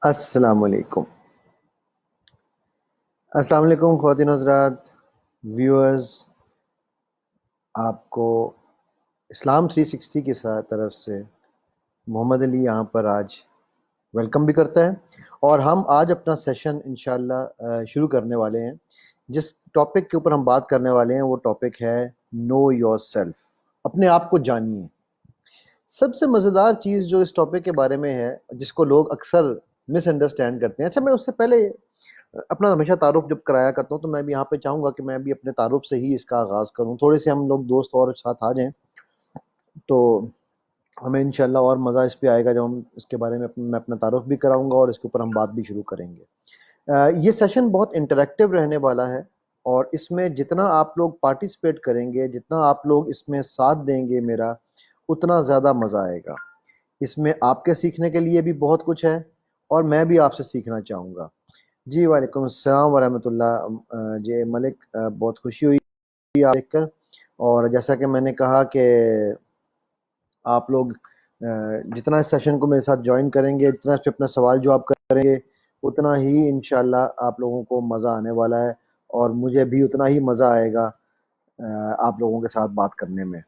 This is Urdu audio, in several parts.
السلام علیکم. السلام علیکم خواتین و حضرات ویورز. آپ کو اسلام 360 کی طرف سے محمد علی یہاں پر آج ویلکم بھی کرتا ہے، اور ہم آج اپنا سیشن انشاءاللہ شروع کرنے والے ہیں. جس ٹاپک کے اوپر ہم بات کرنے والے ہیں وہ ٹاپک ہے نو یور سیلف. اپنے آپ کو جانیے. سب سے مزیدار چیز جو اس ٹاپک کے بارے میں ہے، جس کو لوگ اکثر مس انڈرسٹینڈ کرتے ہیں. اچھا، میں اس سے پہلے اپنا ہمیشہ تعارف جب کرایا کرتا ہوں تو میں بھی یہاں پہ چاہوں گا کہ میں بھی اپنے تعارف سے ہی اس کا آغاز کروں. تھوڑے سے ہم لوگ دوست اور ساتھ آ جائیں تو ہمیں انشاءاللہ اور مزہ اس پہ آئے گا جب ہم اس کے بارے میں اپنا تعارف بھی کراؤں گا اور اس کے اوپر ہم بات بھی شروع کریں گے. یہ سیشن بہت انٹریکٹیو رہنے والا ہے، اور اس میں جتنا آپ لوگ پارٹیسپیٹ کریں گے، جتنا آپ لوگ اس میں ساتھ دیں گے میرا، اتنا زیادہ مزہ آئے گا. اس میں آپ کے سیکھنے کے لیے بھی بہت کچھ ہے، اور میں بھی آپ سے سیکھنا چاہوں گا. جی وعلیکم السلام ورحمۃ اللہ. جی ملک، بہت خوشی ہوئی آپ دیکھ کر. اور جیسا کہ میں نے کہا کہ آپ لوگ جتنا اس سیشن کو میرے ساتھ جوائن کریں گے، جتنا اس پہ اپنا سوال جواب کریں گے، اتنا ہی انشاءاللہ آپ لوگوں کو مزہ آنے والا ہے، اور مجھے بھی اتنا ہی مزہ آئے گا آپ لوگوں کے ساتھ بات کرنے میں.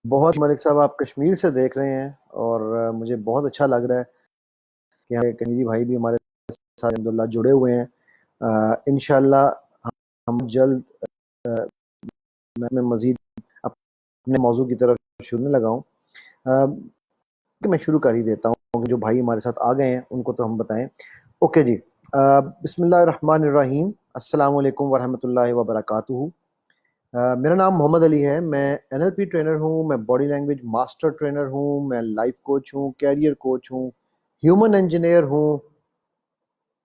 بہت ملک صاحب آپ کشمیر سے دیکھ رہے ہیں، اور مجھے بہت اچھا لگ رہا ہے کہ کشمیری بھائی بھی ہمارے ساتھ الحمدللہ جڑے ہوئے ہیں. انشاءاللہ ہم جلد میں مزید اپنے موضوع کی طرف شروع لگا ہوں. کہ میں شروع کر ہی دیتا ہوں، جو بھائی ہمارے ساتھ آ گئے ہیں ان کو تو ہم بتائیں. اوکے جی. بسم اللہ الرحمن الرحیم. السلام علیکم ورحمۃ اللہ وبرکاتہ. میرا نام محمد علی ہے. میں این ایل پی ٹرینر ہوں، میں باڈی لینگویج ماسٹر ٹرینر ہوں، میں لائف کوچ ہوں، کیریئر کوچ ہوں، ہیومن انجینئر ہوں،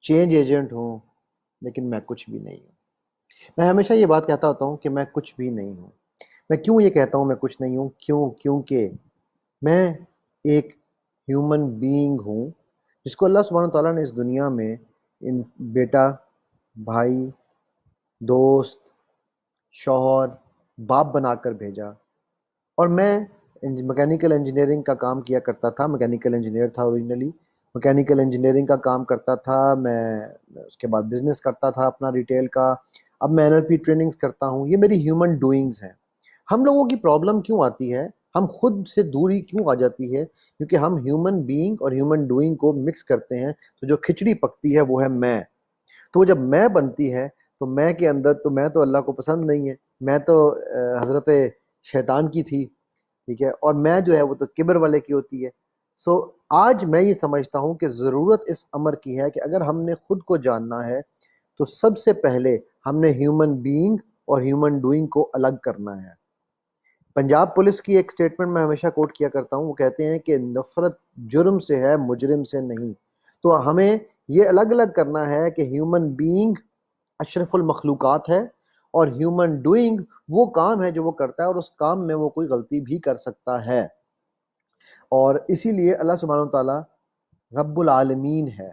چینج ایجنٹ ہوں، لیکن میں کچھ بھی نہیں ہوں. میں ہمیشہ یہ بات کہتا ہوتا ہوں کہ میں کچھ بھی نہیں ہوں. میں کیوں یہ کہتا ہوں میں کچھ نہیں ہوں؟ کیونکہ میں ایک ہیومن بینگ ہوں جس کو اللہ سبحانہ تعالیٰ نے اس دنیا میں بیٹا، بھائی، دوست، شوہر، باپ بنا کر بھیجا. اور میں میکینیکل انجینئرنگ کا کام کیا کرتا تھا. میکینیکل انجینئر تھا اوریجنلی. میکینیکل انجینئرنگ کا کام کرتا تھا میں. اس کے بعد بزنس کرتا تھا اپنا ریٹیل کا. اب میں این ایل پی ٹریننگز کرتا ہوں. یہ میری ہیومن ڈوئنگز ہیں. ہم لوگوں کی پرابلم کیوں آتی ہے، ہم خود سے دوری کیوں آ جاتی ہے؟ کیونکہ ہم ہیومن بینگ اور ہیومن ڈوئنگ کو مکس کرتے ہیں، تو جو کھچڑی پکتی ہے وہ ہے میں. تو جب میں بنتی ہے تو میں کے اندر تو میں تو اللہ کو پسند نہیں ہے. میں تو حضرت شیطان کی تھی، ٹھیک ہے، اور میں جو ہے وہ تو کبر والے کی ہوتی ہے. سو آج میں یہ سمجھتا ہوں کہ ضرورت اس امر کی ہے کہ اگر ہم نے خود کو جاننا ہے تو سب سے پہلے ہم نے ہیومن بینگ اور ہیومن ڈوئنگ کو الگ کرنا ہے. پنجاب پولیس کی ایک سٹیٹمنٹ میں ہمیشہ کوٹ کیا کرتا ہوں. وہ کہتے ہیں کہ نفرت جرم سے ہے، مجرم سے نہیں. تو ہمیں یہ الگ الگ کرنا ہے کہ ہیومن بینگ اشرف المخلوقات ہے، اور ہیومن ڈوئنگ وہ کام ہے جو وہ کرتا ہے، اور اس کام میں وہ کوئی غلطی بھی کر سکتا ہے. اور اسی لیے اللہ سبحانہ تعالیٰ رب العالمین ہے،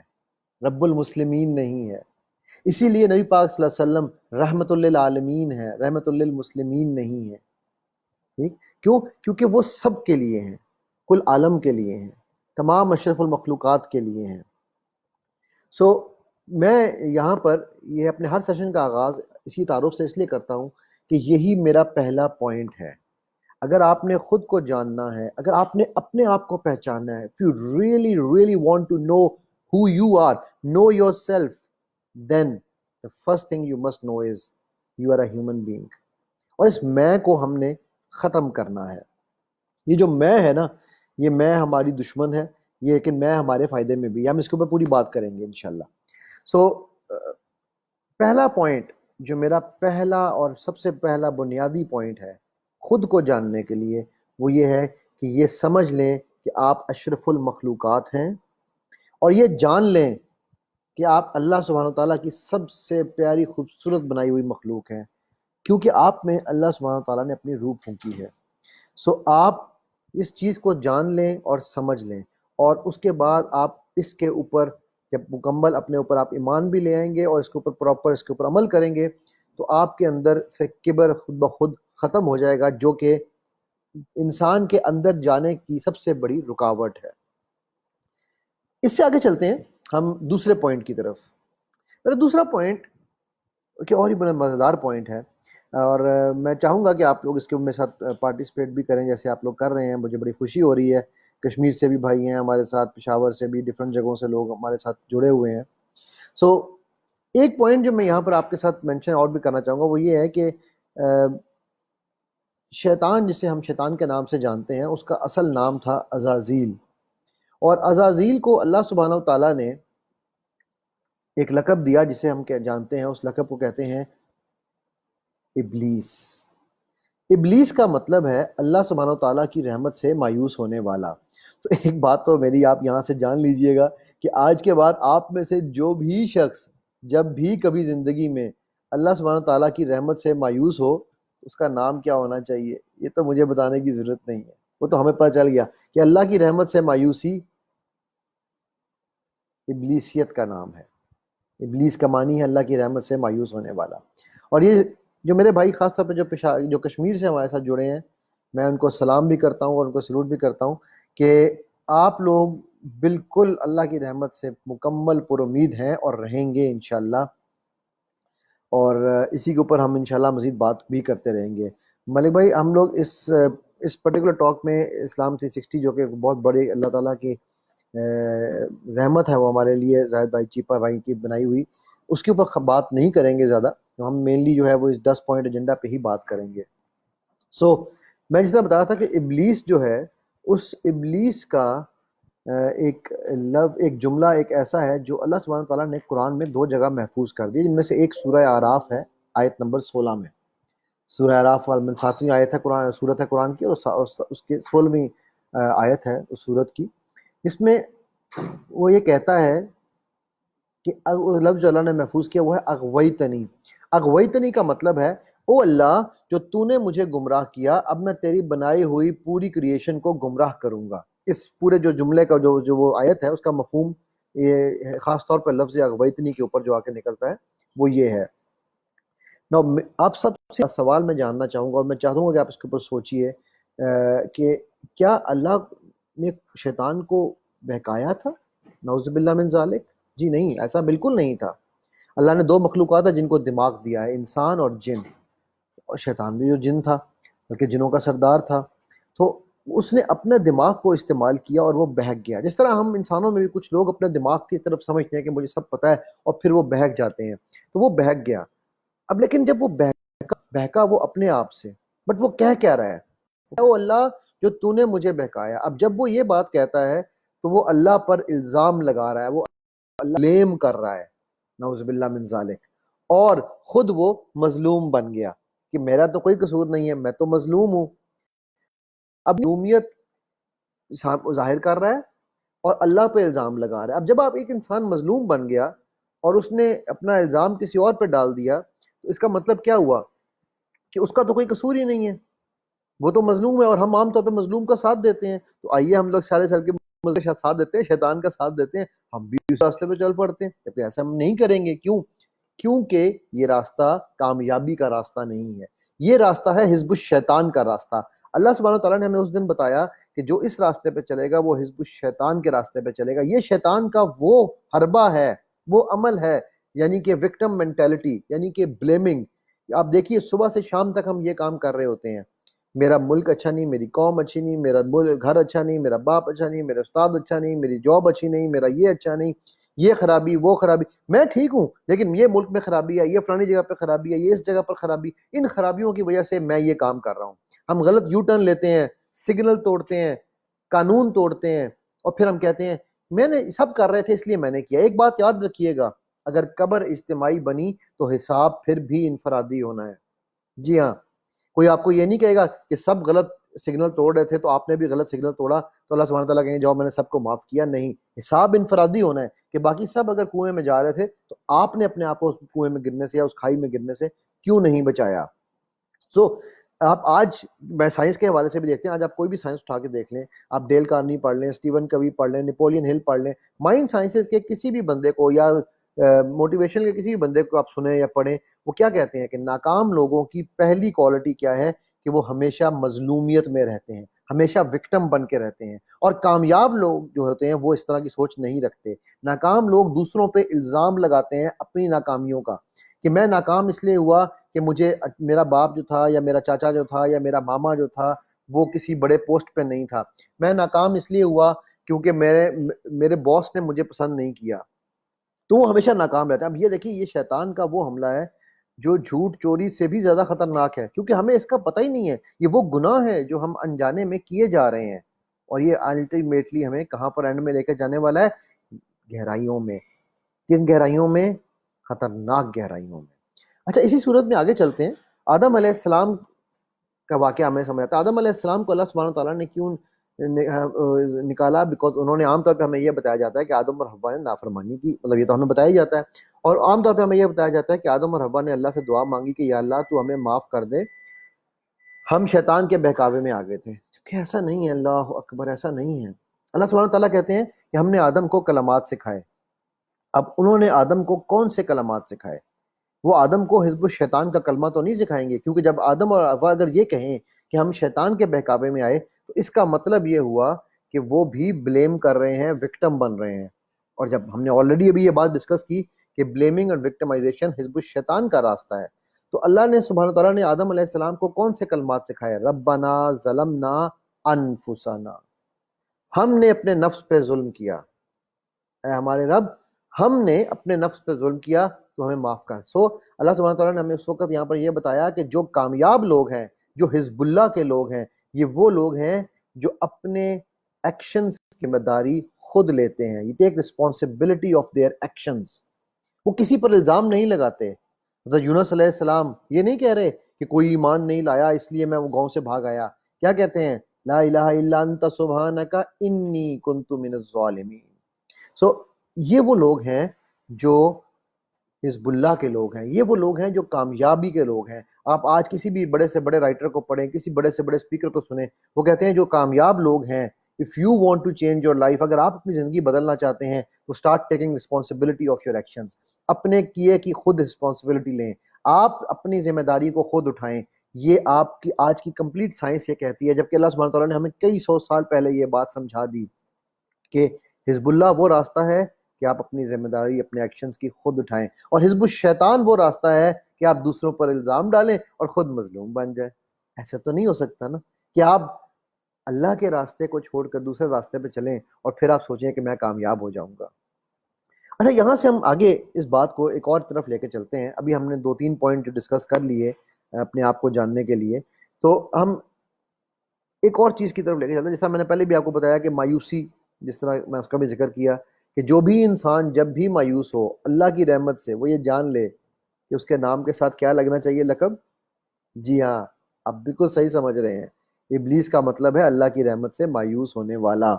رب المسلمین نہیں ہے. اسی لیے نبی پاک صلی اللہ علیہ وسلم رحمت للعالمین ہے، رحمت للمسلمین نہیں ہے. ٹھیک؟ کیوں؟ کیونکہ وہ سب کے لیے ہیں، کل عالم کے لیے ہیں، تمام اشرف المخلوقات کے لیے ہیں. سو میں یہاں پر یہ اپنے ہر سیشن کا آغاز اسی تعارف سے اس لیے کرتا ہوں کہ یہی میرا پہلا پوائنٹ ہے. اگر آپ نے خود کو جاننا ہے، اگر آپ نے اپنے آپ کو پہچاننا ہے، if you really really want to know who you are, know yourself, then the first thing you must know is you are a human being. اور اس میں کو ہم نے ختم کرنا ہے. یہ جو میں ہے نا، یہ میں ہماری دشمن ہے یہ، لیکن میں ہمارے فائدے میں بھی. ہم اس کے اوپر پوری بات کریں گے انشاءاللہ. سو پہلا پوائنٹ جو میرا پہلا اور سب سے پہلا بنیادی پوائنٹ ہے خود کو جاننے کے لیے، وہ یہ ہے کہ یہ سمجھ لیں کہ آپ اشرف المخلوقات ہیں، اور یہ جان لیں کہ آپ اللہ سبحانہ تعالیٰ کی سب سے پیاری خوبصورت بنائی ہوئی مخلوق ہیں، کیونکہ آپ میں اللہ سبحانہ تعالیٰ نے اپنی روح پھونکی ہے. سو آپ اس چیز کو جان لیں اور سمجھ لیں، اور اس کے بعد آپ اس کے اوپر جب مکمل اپنے اوپر آپ ایمان بھی لے آئیں گے اور اس کے اوپر پراپر اس کے اوپر عمل کریں گے، تو آپ کے اندر سے کبر خود بخود ختم ہو جائے گا، جو کہ انسان کے اندر جانے کی سب سے بڑی رکاوٹ ہے. اس سے آگے چلتے ہیں ہم دوسرے پوائنٹ کی طرف. میرا دوسرا پوائنٹ کہ اور ہی بڑا مزیدار پوائنٹ ہے، اور میں چاہوں گا کہ آپ لوگ اس کے میرے ساتھ پارٹیسپیٹ بھی کریں جیسے آپ لوگ کر رہے ہیں. مجھے بڑی خوشی ہو رہی ہے، کشمیر سے بھی بھائی ہیں ہمارے ساتھ، پشاور سے بھی، ڈفرینٹ جگہوں سے لوگ ہمارے ساتھ جڑے ہوئے ہیں. سو ایک پوائنٹ جو میں یہاں پر آپ کے ساتھ مینشن اور بھی کرنا چاہوں گا وہ یہ ہے کہ شیطان، جسے ہم شیطان کے نام سے جانتے ہیں، اس کا اصل نام تھا عزازیل. اور عزازیل کو اللہ سبحانہ و تعالیٰ نے ایک لقب دیا جسے ہم جانتے ہیں، اس لقب کو کہتے ہیں ابلیس. ابلیس کا مطلب ہے اللہ سبحانہ و تعالیٰ کی رحمت سے مایوس ہونے والا. تو ایک بات تو میری آپ یہاں سے جان لیجئے گا کہ آج کے بعد آپ میں سے جو بھی شخص جب بھی کبھی زندگی میں اللہ سبحانہ و تعالیٰ کی رحمت سے مایوس ہو، اس کا نام کیا ہونا چاہیے یہ تو مجھے بتانے کی ضرورت نہیں ہے، وہ تو ہمیں پتہ چل گیا کہ اللہ کی رحمت سے مایوسی ابلیسیت کا نام ہے. ابلیس کا معنی ہے اللہ کی رحمت سے مایوس ہونے والا. اور یہ جو میرے بھائی خاص طور پہ جو کشمیر سے ہمارے ساتھ جڑے ہیں، میں ان کو سلام بھی کرتا ہوں اور ان کو سلوٹ بھی کرتا ہوں کہ آپ لوگ بالکل اللہ کی رحمت سے مکمل پر امید ہیں اور رہیں گے انشاءاللہ. اور اسی کے اوپر ہم انشاءاللہ مزید بات بھی کرتے رہیں گے. ملک بھائی، ہم لوگ اس پرٹیکولر ٹاک میں اسلام 360 جو کہ بہت بڑی اللہ تعالیٰ کی رحمت ہے وہ ہمارے لیے، زاہد بھائی چیپا بھائی کی بنائی ہوئی، اس کے اوپر بات نہیں کریں گے زیادہ. ہم مینلی جو ہے وہ اس 10 پوائنٹ ایجنڈا پہ ہی بات کریں گے. سو میں جس طرح بتا رہا تھا کہ ابلیس جو ہے، اس ابلیس کا ایک جملہ ایک ایسا ہے جو اللہ سبحانہ تعالیٰ نے قرآن میں 2 جگہ محفوظ کر دی، جن میں سے ایک سورہ اعراف ہے، آیت نمبر 16 میں. سورہ اعراف 7ویں آیت ہے قرآن، سورت ہے قرآن کی، اور اس کے 16ویں آیت ہے اس سورت کی. اس میں وہ یہ کہتا ہے کہ لفظ جو اللہ نے محفوظ کیا وہ ہے اغویتنی. اغویتنی کا مطلب ہے او اللہ جو تو نے مجھے گمراہ کیا، اب میں تیری بنائی ہوئی پوری کریشن کو گمراہ کروں گا. اس پورے جو جملے کا جو وہ آیت ہے اس کا مفہوم یہ خاص طور پر لفظ اغویتنی کے اوپر جو آ کے نکلتا ہے وہ یہ ہے. آپ سب سے سوال میں جاننا چاہوں گا اور میں چاہتا ہوں کہ آپ اس کے اوپر سوچئے کہ کیا اللہ نے شیطان کو بہکایا تھا؟ نعوذ باللہ من ذالک. جی نہیں، ایسا بالکل نہیں تھا. اللہ نے 2 مخلوقات ہیں جن کو دماغ دیا ہے، انسان اور جن. اور شیطان بھی جو جن تھا بلکہ جنوں کا سردار تھا، تو اس نے اپنے دماغ کو استعمال کیا اور وہ بہک گیا. جس طرح ہم انسانوں میں بھی کچھ لوگ اپنے دماغ کی طرف سمجھتے ہیں کہ مجھے سب پتہ ہے اور پھر وہ بہک جاتے ہیں، تو وہ بہک گیا. اب لیکن جب وہ بہکا وہ اپنے آپ سے، بٹ وہ کہہ کیا رہا ہے؟ او اللہ جو تو نے مجھے بہکایا. اب جب وہ یہ بات کہتا ہے تو وہ اللہ پر الزام لگا رہا ہے، وہ اللہ بلیم کر رہا ہے، نعوذ باللہ من ذالک. اور خود وہ مظلوم بن گیا کہ میرا تو کوئی قصور نہیں ہے، میں تو مظلوم ہوں. اب مظلومیت ظاہر کر رہا ہے اور اللہ پہ الزام لگا رہا ہے. اب جب آپ ایک انسان مظلوم بن گیا اور اس نے اپنا الزام کسی اور پہ ڈال دیا تو اس کا مطلب کیا ہوا کہ اس کا تو کوئی قصور ہی نہیں ہے، وہ تو مظلوم ہے. اور ہم عام طور پہ مظلوم کا ساتھ دیتے ہیں. تو آئیے ہم لوگ سارے سال کے مظلوم کا ساتھ دیتے ہیں، شیطان کا ساتھ دیتے ہیں، ہم بھی اس راستے پہ چل پڑتے ہیں. جبکہ ایسا ہم نہیں کریں گے. کیوں؟ کیونکہ یہ راستہ کامیابی کا راستہ نہیں ہے، یہ راستہ ہے حزب الشیطان کا راستہ. اللہ سبحانہ وتعالیٰ نے ہمیں اس دن بتایا کہ جو اس راستے پہ چلے گا وہ حزب الشیطان کے راستے پہ چلے گا. یہ شیطان کا وہ حربہ ہے، وہ عمل ہے، یعنی کہ وکٹم مینٹیلٹی، یعنی کہ بلیمنگ. آپ دیکھیے صبح سے شام تک ہم یہ کام کر رہے ہوتے ہیں، میرا ملک اچھا نہیں، میری قوم اچھی نہیں، میرا گھر اچھا نہیں، میرا باپ اچھا نہیں، میرا استاد اچھا نہیں، میری جاب اچھی نہیں، میرا یہ اچھا نہیں، یہ خرابی وہ خرابی. میں ٹھیک ہوں لیکن یہ ملک میں خرابی ہے، یہ فلانی جگہ پہ خرابی ہے، یہ اس جگہ پر خرابی. ان خرابیوں کی وجہ سے میں یہ کام کر رہا ہوں. ہم غلط یو ٹرن لیتے ہیں، سگنل توڑتے ہیں، قانون توڑتے ہیں، اور پھر ہم کہتے ہیں میں نے سب کر رہے تھے اس لیے میں نے کیا. ایک بات یاد رکھیے گا، اگر قبر اجتماعی بنی تو حساب پھر بھی انفرادی ہونا ہے. جی ہاں، کوئی آپ کو یہ نہیں کہے گا کہ سب غلط سگنل توڑ رہے تھے تو آپ نے بھی غلط سگنل توڑا تو اللہ سبحانہ تعالیٰ کہیں جاؤ میں نے سب کو معاف کیا. نہیں، حساب انفرادی ہونا ہے کہ باقی سب اگر کنویں میں جا رہے تھے تو آپ نے اپنے آپ کو اس کنویں میں گرنے سے یا اس کھائی میں گرنے سے کیوں نہیں بچایا. سو آپ آج میں سائنس کے حوالے سے بھی دیکھتے ہیں، آج آپ کوئی بھی سائنس اٹھا کے دیکھ لیں، آپ ڈیل کارنی پڑھ لیں، اسٹیون کوی پڑھ لیں، نیپولین ہل پڑھ لیں، مائنڈ سائنسز کے کسی بھی بندے کو یا موٹیویشن کے کسی بھی بندے کو آپ سنیں یا پڑھیں، وہ کیا کہتے ہیں کہ ناکام لوگوں کی پہلی کوالٹی کیا ہے کہ وہ ہمیشہ مظلومیت میں رہتے ہیں، ہمیشہ وکٹم بن کے رہتے ہیں، اور کامیاب لوگ جو ہوتے ہیں وہ اس طرح کی سوچ نہیں رکھتے۔ ناکام لوگ دوسروں پہ الزام لگاتے ہیں اپنی ناکامیوں کا، کہ میں ناکام اس لیے ہوا کہ مجھے میرا باپ جو تھا یا میرا چاچا جو تھا یا میرا ماما جو تھا وہ کسی بڑے پوسٹ پہ نہیں تھا، میں ناکام اس لیے ہوا کیونکہ میرے باس نے مجھے پسند نہیں کیا، تو وہ ہمیشہ ناکام رہتا ہے۔ اب یہ دیکھیے، یہ شیطان کا وہ حملہ ہے جو جھوٹ چوری سے بھی زیادہ خطرناک ہے، کیونکہ ہمیں اس کا پتہ ہی نہیں ہے، یہ وہ گناہ ہے جو ہم انجانے میں کیے جا رہے ہیں، اور یہ الٹیمیٹلی ہمیں کہاں پر اینڈ میں لے کے جانے والا ہے؟ گہرائیوں میں۔ کن گہرائیوں میں؟ خطرناک گہرائیوں میں۔ اچھا، اسی صورت میں آگے چلتے ہیں۔ آدم علیہ السلام کا واقعہ ہمیں سمجھ آتا ہے۔ آدم علیہ السلام کو اللہ سبحانہ تعالیٰ نے کیوں نکالا؟ بیکاز انہوں نے، عام طور پہ ہمیں یہ بتایا جاتا ہے کہ آدم اور حوا نے نافرمانی کی، مطلب یہ تو ہمیں بتایا ہی جاتا ہے، اور عام طور پہ ہمیں یہ بتایا جاتا ہے کہ آدم اور حوا نے اللہ سے دعا مانگی کہ یا اللہ تو ہمیں معاف کر دے، ہم شیطان کے بہکاوے میں آ گئے تھے۔ کہ ایسا نہیں ہے، اللہ اکبر، ایسا نہیں ہے۔ اللہ سبحانہ تعالیٰ کہتے ہیں کہ ہم نے آدم کو کلمات سکھائے۔ اب انہوں نے آدم کو کون سے کلمات سکھائے؟ وہ آدم کو حزب الشیطان کا کلمہ تو نہیں سکھائیں گے، کیونکہ جب آدم اور حوا اگر یہ کہیں کہ ہم شیطان کے بہکاوے میں آئے تو اس کا مطلب یہ ہوا کہ وہ بھی بلیم کر رہے ہیں، وکٹم بن رہے ہیں، اور جب ہم نے آلریڈی ابھی یہ بات ڈسکس کی کہ بلیمنگ اور وکٹمائزیشن حزب الشیطان کا راستہ ہے، تو اللہ نے سبحانہ تعالیٰ نے آدم علیہ السلام کو کون سے کلمات سکھائے؟ ربنا ظلمنا انفسنا، ہم نے اپنے نفس پہ ظلم کیا، اے ہمارے رب ہم نے اپنے نفس پہ ظلم کیا تو ہمیں معاف کر۔ سو اللہ سبحانہ تعالیٰ نے ہمیں اس وقت یہاں پر یہ بتایا کہ جو کامیاب لوگ ہیں، جو حزب اللہ کے لوگ ہیں، یہ وہ لوگ ہیں جو اپنے ایکشنز کی ذمہ داری خود لیتے ہیں۔ یہ take responsibility of their actions, وہ کسی پر الزام نہیں لگاتے۔ حضرت یونس علیہ السلام یہ نہیں کہہ رہے کہ کوئی ایمان نہیں لایا اس لیے میں وہ گاؤں سے بھاگ آیا، کیا کہتے ہیں؟ لا الہ الا انت سبحانک انی کنت من الظالمین۔ سو یہ وہ لوگ ہیں جو حزب اللہ کے لوگ ہیں، یہ وہ لوگ ہیں جو کامیابی کے لوگ ہیں۔ آپ آج کسی بھی بڑے سے بڑے رائٹر کو پڑھیں، کسی بڑے سے بڑے اسپیکر کو سنیں، وہ کہتے ہیں جو کامیاب لوگ ہیں، if you want to change your life، اگر آپ اپنی زندگی بدلنا چاہتے ہیں تو start taking responsibility of your actions، اپنے کیے کی خود responsibility لیں، آپ اپنی ذمہ داری کو خود اٹھائیں۔ یہ آپ کی آج کی کمپلیٹ سائنس یہ کہتی ہے، جبکہ اللہ سبحانہ تعالیٰ نے ہمیں کئی سو سال پہلے یہ بات سمجھا دی کہ حزب اللہ وہ راستہ ہے کہ آپ اپنی ذمہ داری، اپنے ایکشنز کی خود اٹھائیں، اور حزب الشیطان وہ راستہ ہے کہ آپ دوسروں پر الزام ڈالیں اور خود مظلوم بن جائیں۔ ایسا تو نہیں ہو سکتا نا کہ آپ اللہ کے راستے کو چھوڑ کر دوسرے راستے پہ چلیں اور پھر آپ سوچیں کہ میں کامیاب ہو جاؤں گا۔ اچھا، یہاں سے ہم آگے اس بات کو ایک اور طرف لے کے چلتے ہیں۔ ابھی ہم نے 2-3 پوائنٹ ڈسکس کر لیے اپنے آپ کو جاننے کے لیے، تو ہم ایک اور چیز کی طرف لے کے چلتے ہیں۔ جیسا میں نے پہلے بھی آپ کو بتایا کہ مایوسی، جس طرح میں اس کا بھی ذکر کیا کہ جو بھی انسان جب بھی مایوس ہو اللہ کی رحمت سے، وہ یہ جان لے کہ اس کے نام کے ساتھ کیا لگنا چاہیے؟ لقب۔ جی ہاں، آپ بالکل صحیح سمجھ رہے ہیں، ابلیس کا مطلب ہے اللہ کی رحمت سے مایوس ہونے والا۔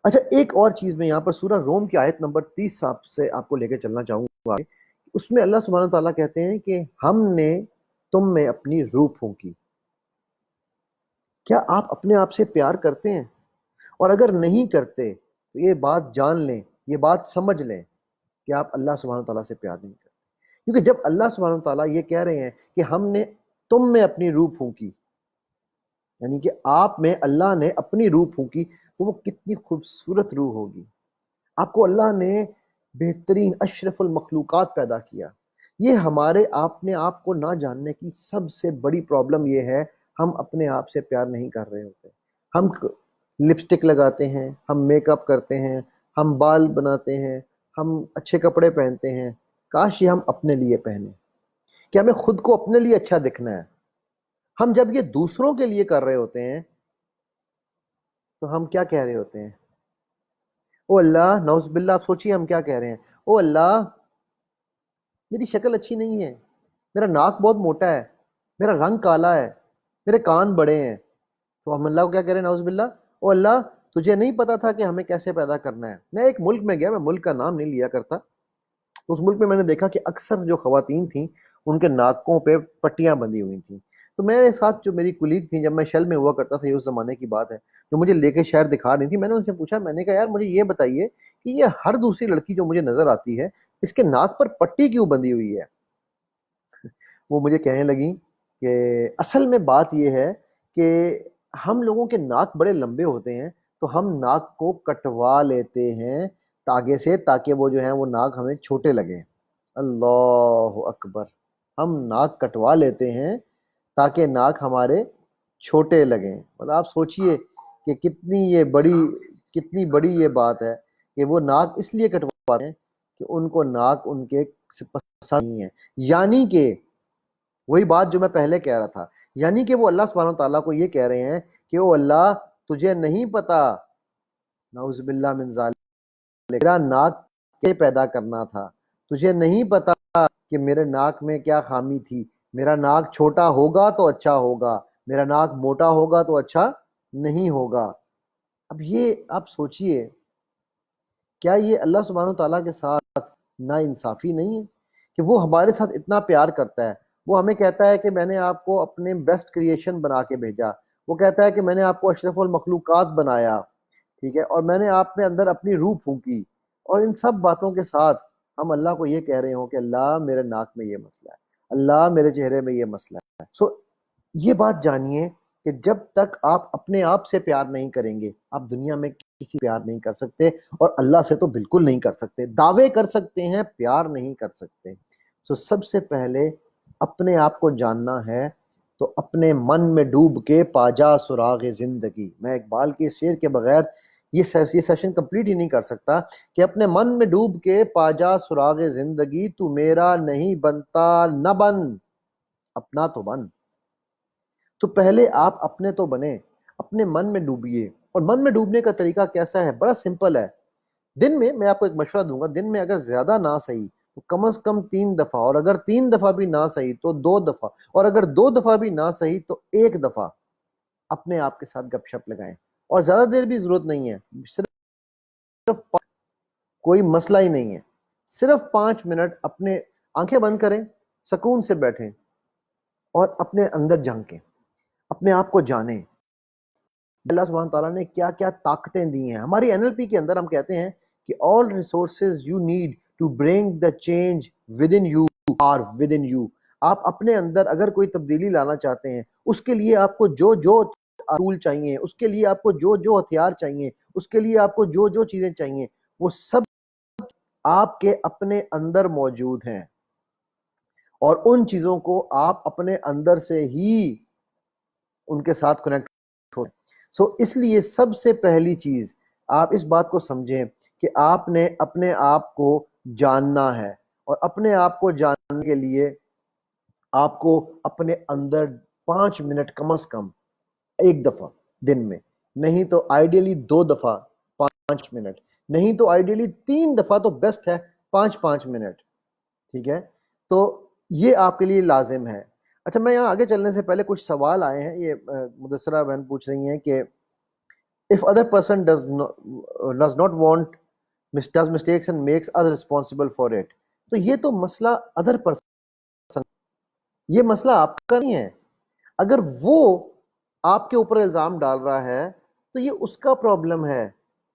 اچھا، ایک اور چیز میں یہاں پر سورہ روم کی آیت نمبر 30 سے آپ کو لے کے چلنا چاہوں گا۔ اس میں اللہ سبحانہ تعالیٰ کہتے ہیں کہ ہم نے تم میں اپنی روح پھونکی۔ کیا آپ اپنے آپ سے پیار کرتے ہیں؟ اور اگر نہیں کرتے تو یہ بات جان لیں، یہ بات سمجھ لیں کہ آپ اللہ سبحانہ تعالیٰ سے پیار نہیں کرتے، کیونکہ جب اللہ سبحانہ تعالیٰ یہ کہہ رہے ہیں کہ ہم نے تم میں اپنی روح پھونکی، یعنی کہ آپ میں اللہ نے اپنی روح پھونکی، تو وہ کتنی خوبصورت روح ہوگی۔ آپ کو اللہ نے بہترین اشرف المخلوقات پیدا کیا۔ یہ ہمارے اپنے آپ کو نہ جاننے کی سب سے بڑی پرابلم یہ ہے، ہم اپنے آپ سے پیار نہیں کر رہے ہوتے۔ ہم لپسٹک لگاتے ہیں، ہم میک اپ کرتے ہیں، ہم بال بناتے ہیں، ہم اچھے کپڑے پہنتے ہیں، کاش یہ ہم اپنے لیے پہنیں، کہ ہمیں خود کو اپنے لیے اچھا دکھنا ہے۔ ہم جب یہ دوسروں کے لیے کر رہے ہوتے ہیں تو ہم کیا کہہ رہے ہوتے ہیں؟ او اللہ، نعوذ باللہ، آپ سوچیے ہم کیا کہہ رہے ہیں۔ او اللہ، میری شکل اچھی نہیں ہے، میرا ناک بہت موٹا ہے، میرا رنگ کالا ہے، میرے کان بڑے ہیں، تو ہم اللہ کو کیا کہہ رہے ہیں؟ نعوذ باللہ، او اللہ تجھے نہیں پتا تھا کہ ہمیں کیسے پیدا کرنا ہے۔ میں ایک ملک میں گیا، میں ملک کا نام نہیں لیا کرتا، اس ملک میں نے دیکھا کہ اکثر جو خواتین تھیں ان کے ناکوں پہ پٹیاں بندھی ہوئی تھیں، تو میرے ساتھ جو میری کلیگ تھیں، جب میں شیل میں ہوا کرتا تھا، یہ اس زمانے کی بات ہے، جو مجھے لے کے شہر دکھا رہی تھی، میں نے ان سے پوچھا، میں نے کہا یار مجھے یہ بتائیے کہ یہ ہر دوسری لڑکی جو مجھے نظر آتی ہے اس کے ناک پر پٹی کیوں بندھی ہوئی ہے؟ وہ مجھے کہنے لگی کہ اصل میں بات یہ ہے کہ ہم لوگوں کے ناک بڑے لمبے ہوتے ہیں تو ہم ناک کو کٹوا لیتے ہیں تاگے سے، تاکہ وہ جو ہیں وہ ناک ہمیں چھوٹے لگیں. اللہ اکبر. ہم ناک کٹوا لیتے ہیں تاکہ ناک ہمارے چھوٹے لگیں. مطلب آپ سوچئے کہ کتنی بڑی یہ بات ہے کہ وہ ناک اس لیے کٹواتے ہیں کہ ان کو ناک ان کے پسند نہیں ہے. یعنی کہ وہی بات جو میں پہلے کہہ رہا تھا، یعنی کہ وہ اللہ سبحانہ تعالیٰ کو یہ کہہ رہے ہیں کہ او اللہ تجھے نہیں پتا، نعوذ باللہ من ذالک، میرا ناک کے پیدا کرنا تھا، تجھے نہیں پتا کہ میرے ناک میں کیا خامی تھی. میرا ناک چھوٹا ہوگا تو اچھا ہوگا، میرا ناک موٹا ہوگا تو اچھا نہیں ہوگا. اب یہ آپ سوچئے، کیا یہ اللہ سبحانہ تعالیٰ کے ساتھ نا انصافی نہیں ہے کہ وہ ہمارے ساتھ اتنا پیار کرتا ہے؟ وہ ہمیں کہتا ہے کہ میں نے آپ کو اپنے بیسٹ کریشن بنا کے بھیجا، وہ کہتا ہے کہ میں نے آپ کو اشرف المخلوقات بنایا، ٹھیک ہے، اور میں نے آپ میں اندر اپنی روح پھونکی، اور ان سب باتوں کے ساتھ ہم اللہ کو یہ کہہ رہے ہوں کہ اللہ میرے ناک میں یہ مسئلہ ہے، اللہ میرے چہرے میں یہ مسئلہ ہے. یہ بات جانیے کہ جب تک آپ اپنے آپ سے پیار نہیں کریں گے، آپ دنیا میں کسی پیار نہیں کر سکتے، اور اللہ سے تو بالکل نہیں کر سکتے. دعوے کر سکتے ہیں، پیار نہیں کر سکتے. سب سے پہلے اپنے آپ کو جاننا ہے تو اپنے من میں ڈوب کے پاجا سراغ زندگی. میں اقبال کے اس شعر کے بغیر یہ سیشن کمپلیٹ ہی نہیں کر سکتا کہ اپنے من میں ڈوب کے پاجا سراغ زندگی، تو میرا نہیں بنتا نہ بن، اپنا تو بن. تو پہلے آپ اپنے تو بنے، اپنے من میں ڈوبیے. اور من میں ڈوبنے کا طریقہ کیسا ہے؟ بڑا سمپل ہے. دن میں آپ کو ایک مشورہ دوں گا، دن میں اگر زیادہ نہ صحیح تو کم از کم 3 دفعہ، اور اگر 3 دفعہ بھی نہ صحیح تو 2 دفعہ، اور اگر 2 دفعہ بھی نہ صحیح تو 1 دفعہ اپنے آپ کے ساتھ گپ شپ لگائیں. اور زیادہ دیر بھی ضرورت نہیں ہے، صرف کوئی مسئلہ ہی نہیں ہے، صرف 5 منٹ اپنے آنکھیں بند کریں، سکون سے بیٹھیں اور اپنے اندر جھانکیں، اپنے آپ کو جانیں. اللہ سبحانہ تعالیٰ نے کیا کیا طاقتیں دی ہیں. ہماری NLP کے اندر ہم کہتے ہیں کہ all resources you need to bring the change within you are within you. آپ اپنے اندر اگر کوئی تبدیلی لانا چاہتے ہیں، اس کے لیے آپ کو جو ٹول چاہیے، اس کے لیے آپ کو جو ہتھیار چاہیے، اس کے لیے آپ کو جو چیزیں چاہیے، وہ سب آپ کے اپنے اندر موجود ہیں، اور ان چیزوں کو آپ اپنے اندر سے ہی ان کے ساتھ کنیکٹ ہو. اس لیے سب سے پہلی چیز آپ اس بات کو سمجھیں کہ آپ نے اپنے آپ کو جاننا ہے، اور اپنے آپ کو جاننے کے لیے آپ کو اپنے اندر 5 منٹ کم از کم 1 دفعہ دن میں، نہیں تو آئیڈیلی 2 دفعہ 5 منٹ، نہیں تو آئیڈیلی 3 دفعہ تو بیسٹ ہے 5 منٹ. ٹھیک ہے، تو یہ آپ کے لیے لازم ہے. اچھا، میں یہاں آگے چلنے سے پہلے کچھ سوال آئے ہیں. یہ مدثرہ بہن پوچھ رہی ہیں کہ if other person does not want does mistakes and makes us responsible for it. تو یہ تو مسئلہ ادر پرسن، یہ مسئلہ آپ کا نہیں ہے. اگر وہ آپ کے اوپر الزام ڈال رہا ہے تو یہ اس کا پرابلم ہے،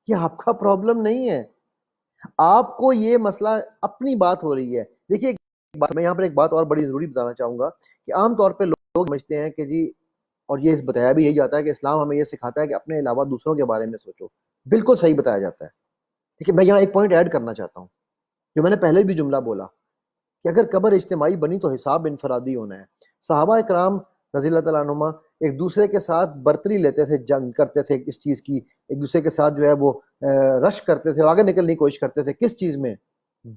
یہ آپ کا پرابلم نہیں ہے. آپ کو یہ مسئلہ اپنی بات ہو رہی ہے. دیکھیے میں یہاں پر ایک بات اور بڑی ضروری بتانا چاہوں گا کہ عام طور پہ لوگ سمجھتے ہیں کہ جی، اور یہ بتایا بھی یہی جاتا ہے کہ اسلام ہمیں یہ سکھاتا ہے کہ اپنے علاوہ دوسروں کے بارے میں سوچو. بالکل صحیح بتایا جاتا ہے. لیکن میں یہاں ایک پوائنٹ ایڈ کرنا چاہتا ہوں جو میں نے پہلے بھی جملہ بولا کہ اگر قبر اجتماعی بنی تو حساب انفرادی ہونا ہے. صحابہ اکرام رضی اللہ تعالیٰ عنہما ایک دوسرے کے ساتھ برتری لیتے تھے، جنگ کرتے تھے اس چیز کی، ایک دوسرے کے ساتھ جو ہے وہ رش کرتے تھے اور آگے نکلنے کی کوشش کرتے تھے. کس چیز میں؟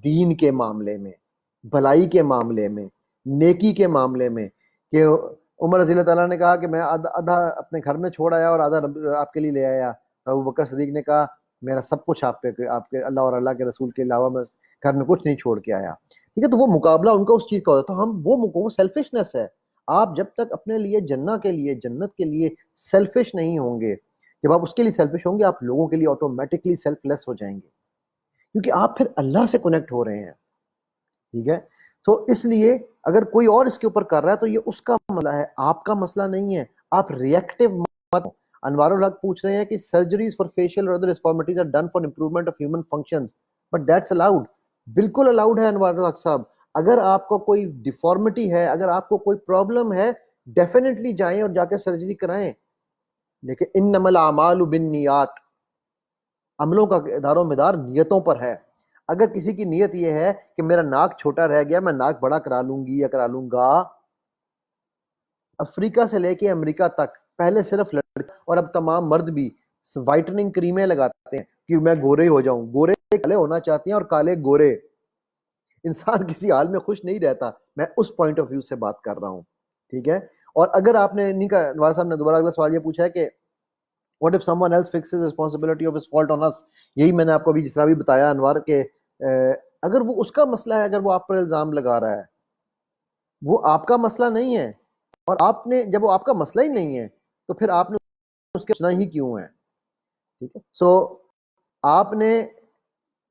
دین کے معاملے میں، بھلائی کے معاملے میں، نیکی کے معاملے میں. کہ عمر رضی اللہ تعالیٰ نے کہا کہ میں آدھا اپنے گھر میں چھوڑ آیا اور آدھا آپ کے لیے لے آیا. ابوبکر صدیق نے کہا میرا سب کچھ آپ کے اللہ اور اللہ کے رسول کے علاوہ میں گھر میں کچھ نہیں چھوڑ کے آیا. ٹھیک ہے، تو وہ مقابلہ ان کا اس چیز کا ہوتا ہے. تو ہم وہ سیلفشنس ہے. آپ جب تک اپنے لیے جنت کے لیے سیلفش نہیں ہوں گے، جب آپ اس کے لیے سیلفش ہوں گے، آپ لوگوں کے لیے آٹومیٹکلی سیلف لیس ہو جائیں گے، کیونکہ آپ پھر اللہ سے کنیکٹ ہو رہے ہیں. ٹھیک ہے، تو اس لیے اگر کوئی اور اس کے اوپر کر رہا ہے تو یہ اس کا مسئلہ ہے، آپ کا مسئلہ نہیں ہے. آپ ریئیکٹیو مت. انوار الحق پوچھ رہے ہیں کہ سرجریز فار فیشیل اور other deformities are done for improvement of human functions, but that's allowed. بالکل الاؤڈ ہے انوار الحق صاحب. اگر آپ کو کوئی ڈیفارمیٹی ہے، اگر آپ کو کوئی پرابلم ہے، ڈیفینیٹلی جائیں اور جا کے سرجری کرائیں. لیکن انما الاعمال بالنیات، عملوں کا دار و مدار نیتوں پر ہے. اگر کسی کی نیت یہ ہے کہ میرا ناک چھوٹا رہ گیا، میں ناک بڑا کرا لوں گی یا کرا لوں گا. افریقہ سے لے کے امریکہ تک پہلے صرف لڑکے اور اب تمام مرد بھی وائٹننگ کریمیں لگاتے ہیں کہ میں گورے ہو جاؤں. گورے کالے ہونا چاہتے ہیں اور کالے گورے. انسان کسی حال میں خوش نہیں رہتا. میں اس پوائنٹ آف ویو سے بات کر رہا ہوں. ٹھیک ہے. اور اگر آپ نے انہی کا انوار صاحب نے دوبارہ اگلا سوال یہ پوچھا ہے کہ what if someone else fixes responsibility of his fault on us. یہی میں نے آپ کو ابھی جس طرح بھی بتایا انوار کہ اگر وہ اس کا مسئلہ ہے، اگر وہ آپ پر الزام لگا رہا ہے، وہ آپ کا مسئلہ نہیں ہے، اور آپ نے جب وہ آپ کا مسئلہ ہی نہیں ہے تو پھر آپ نے اس کے سنا ہی کیوں ہے. ٹھیک ہے. سو آپ نے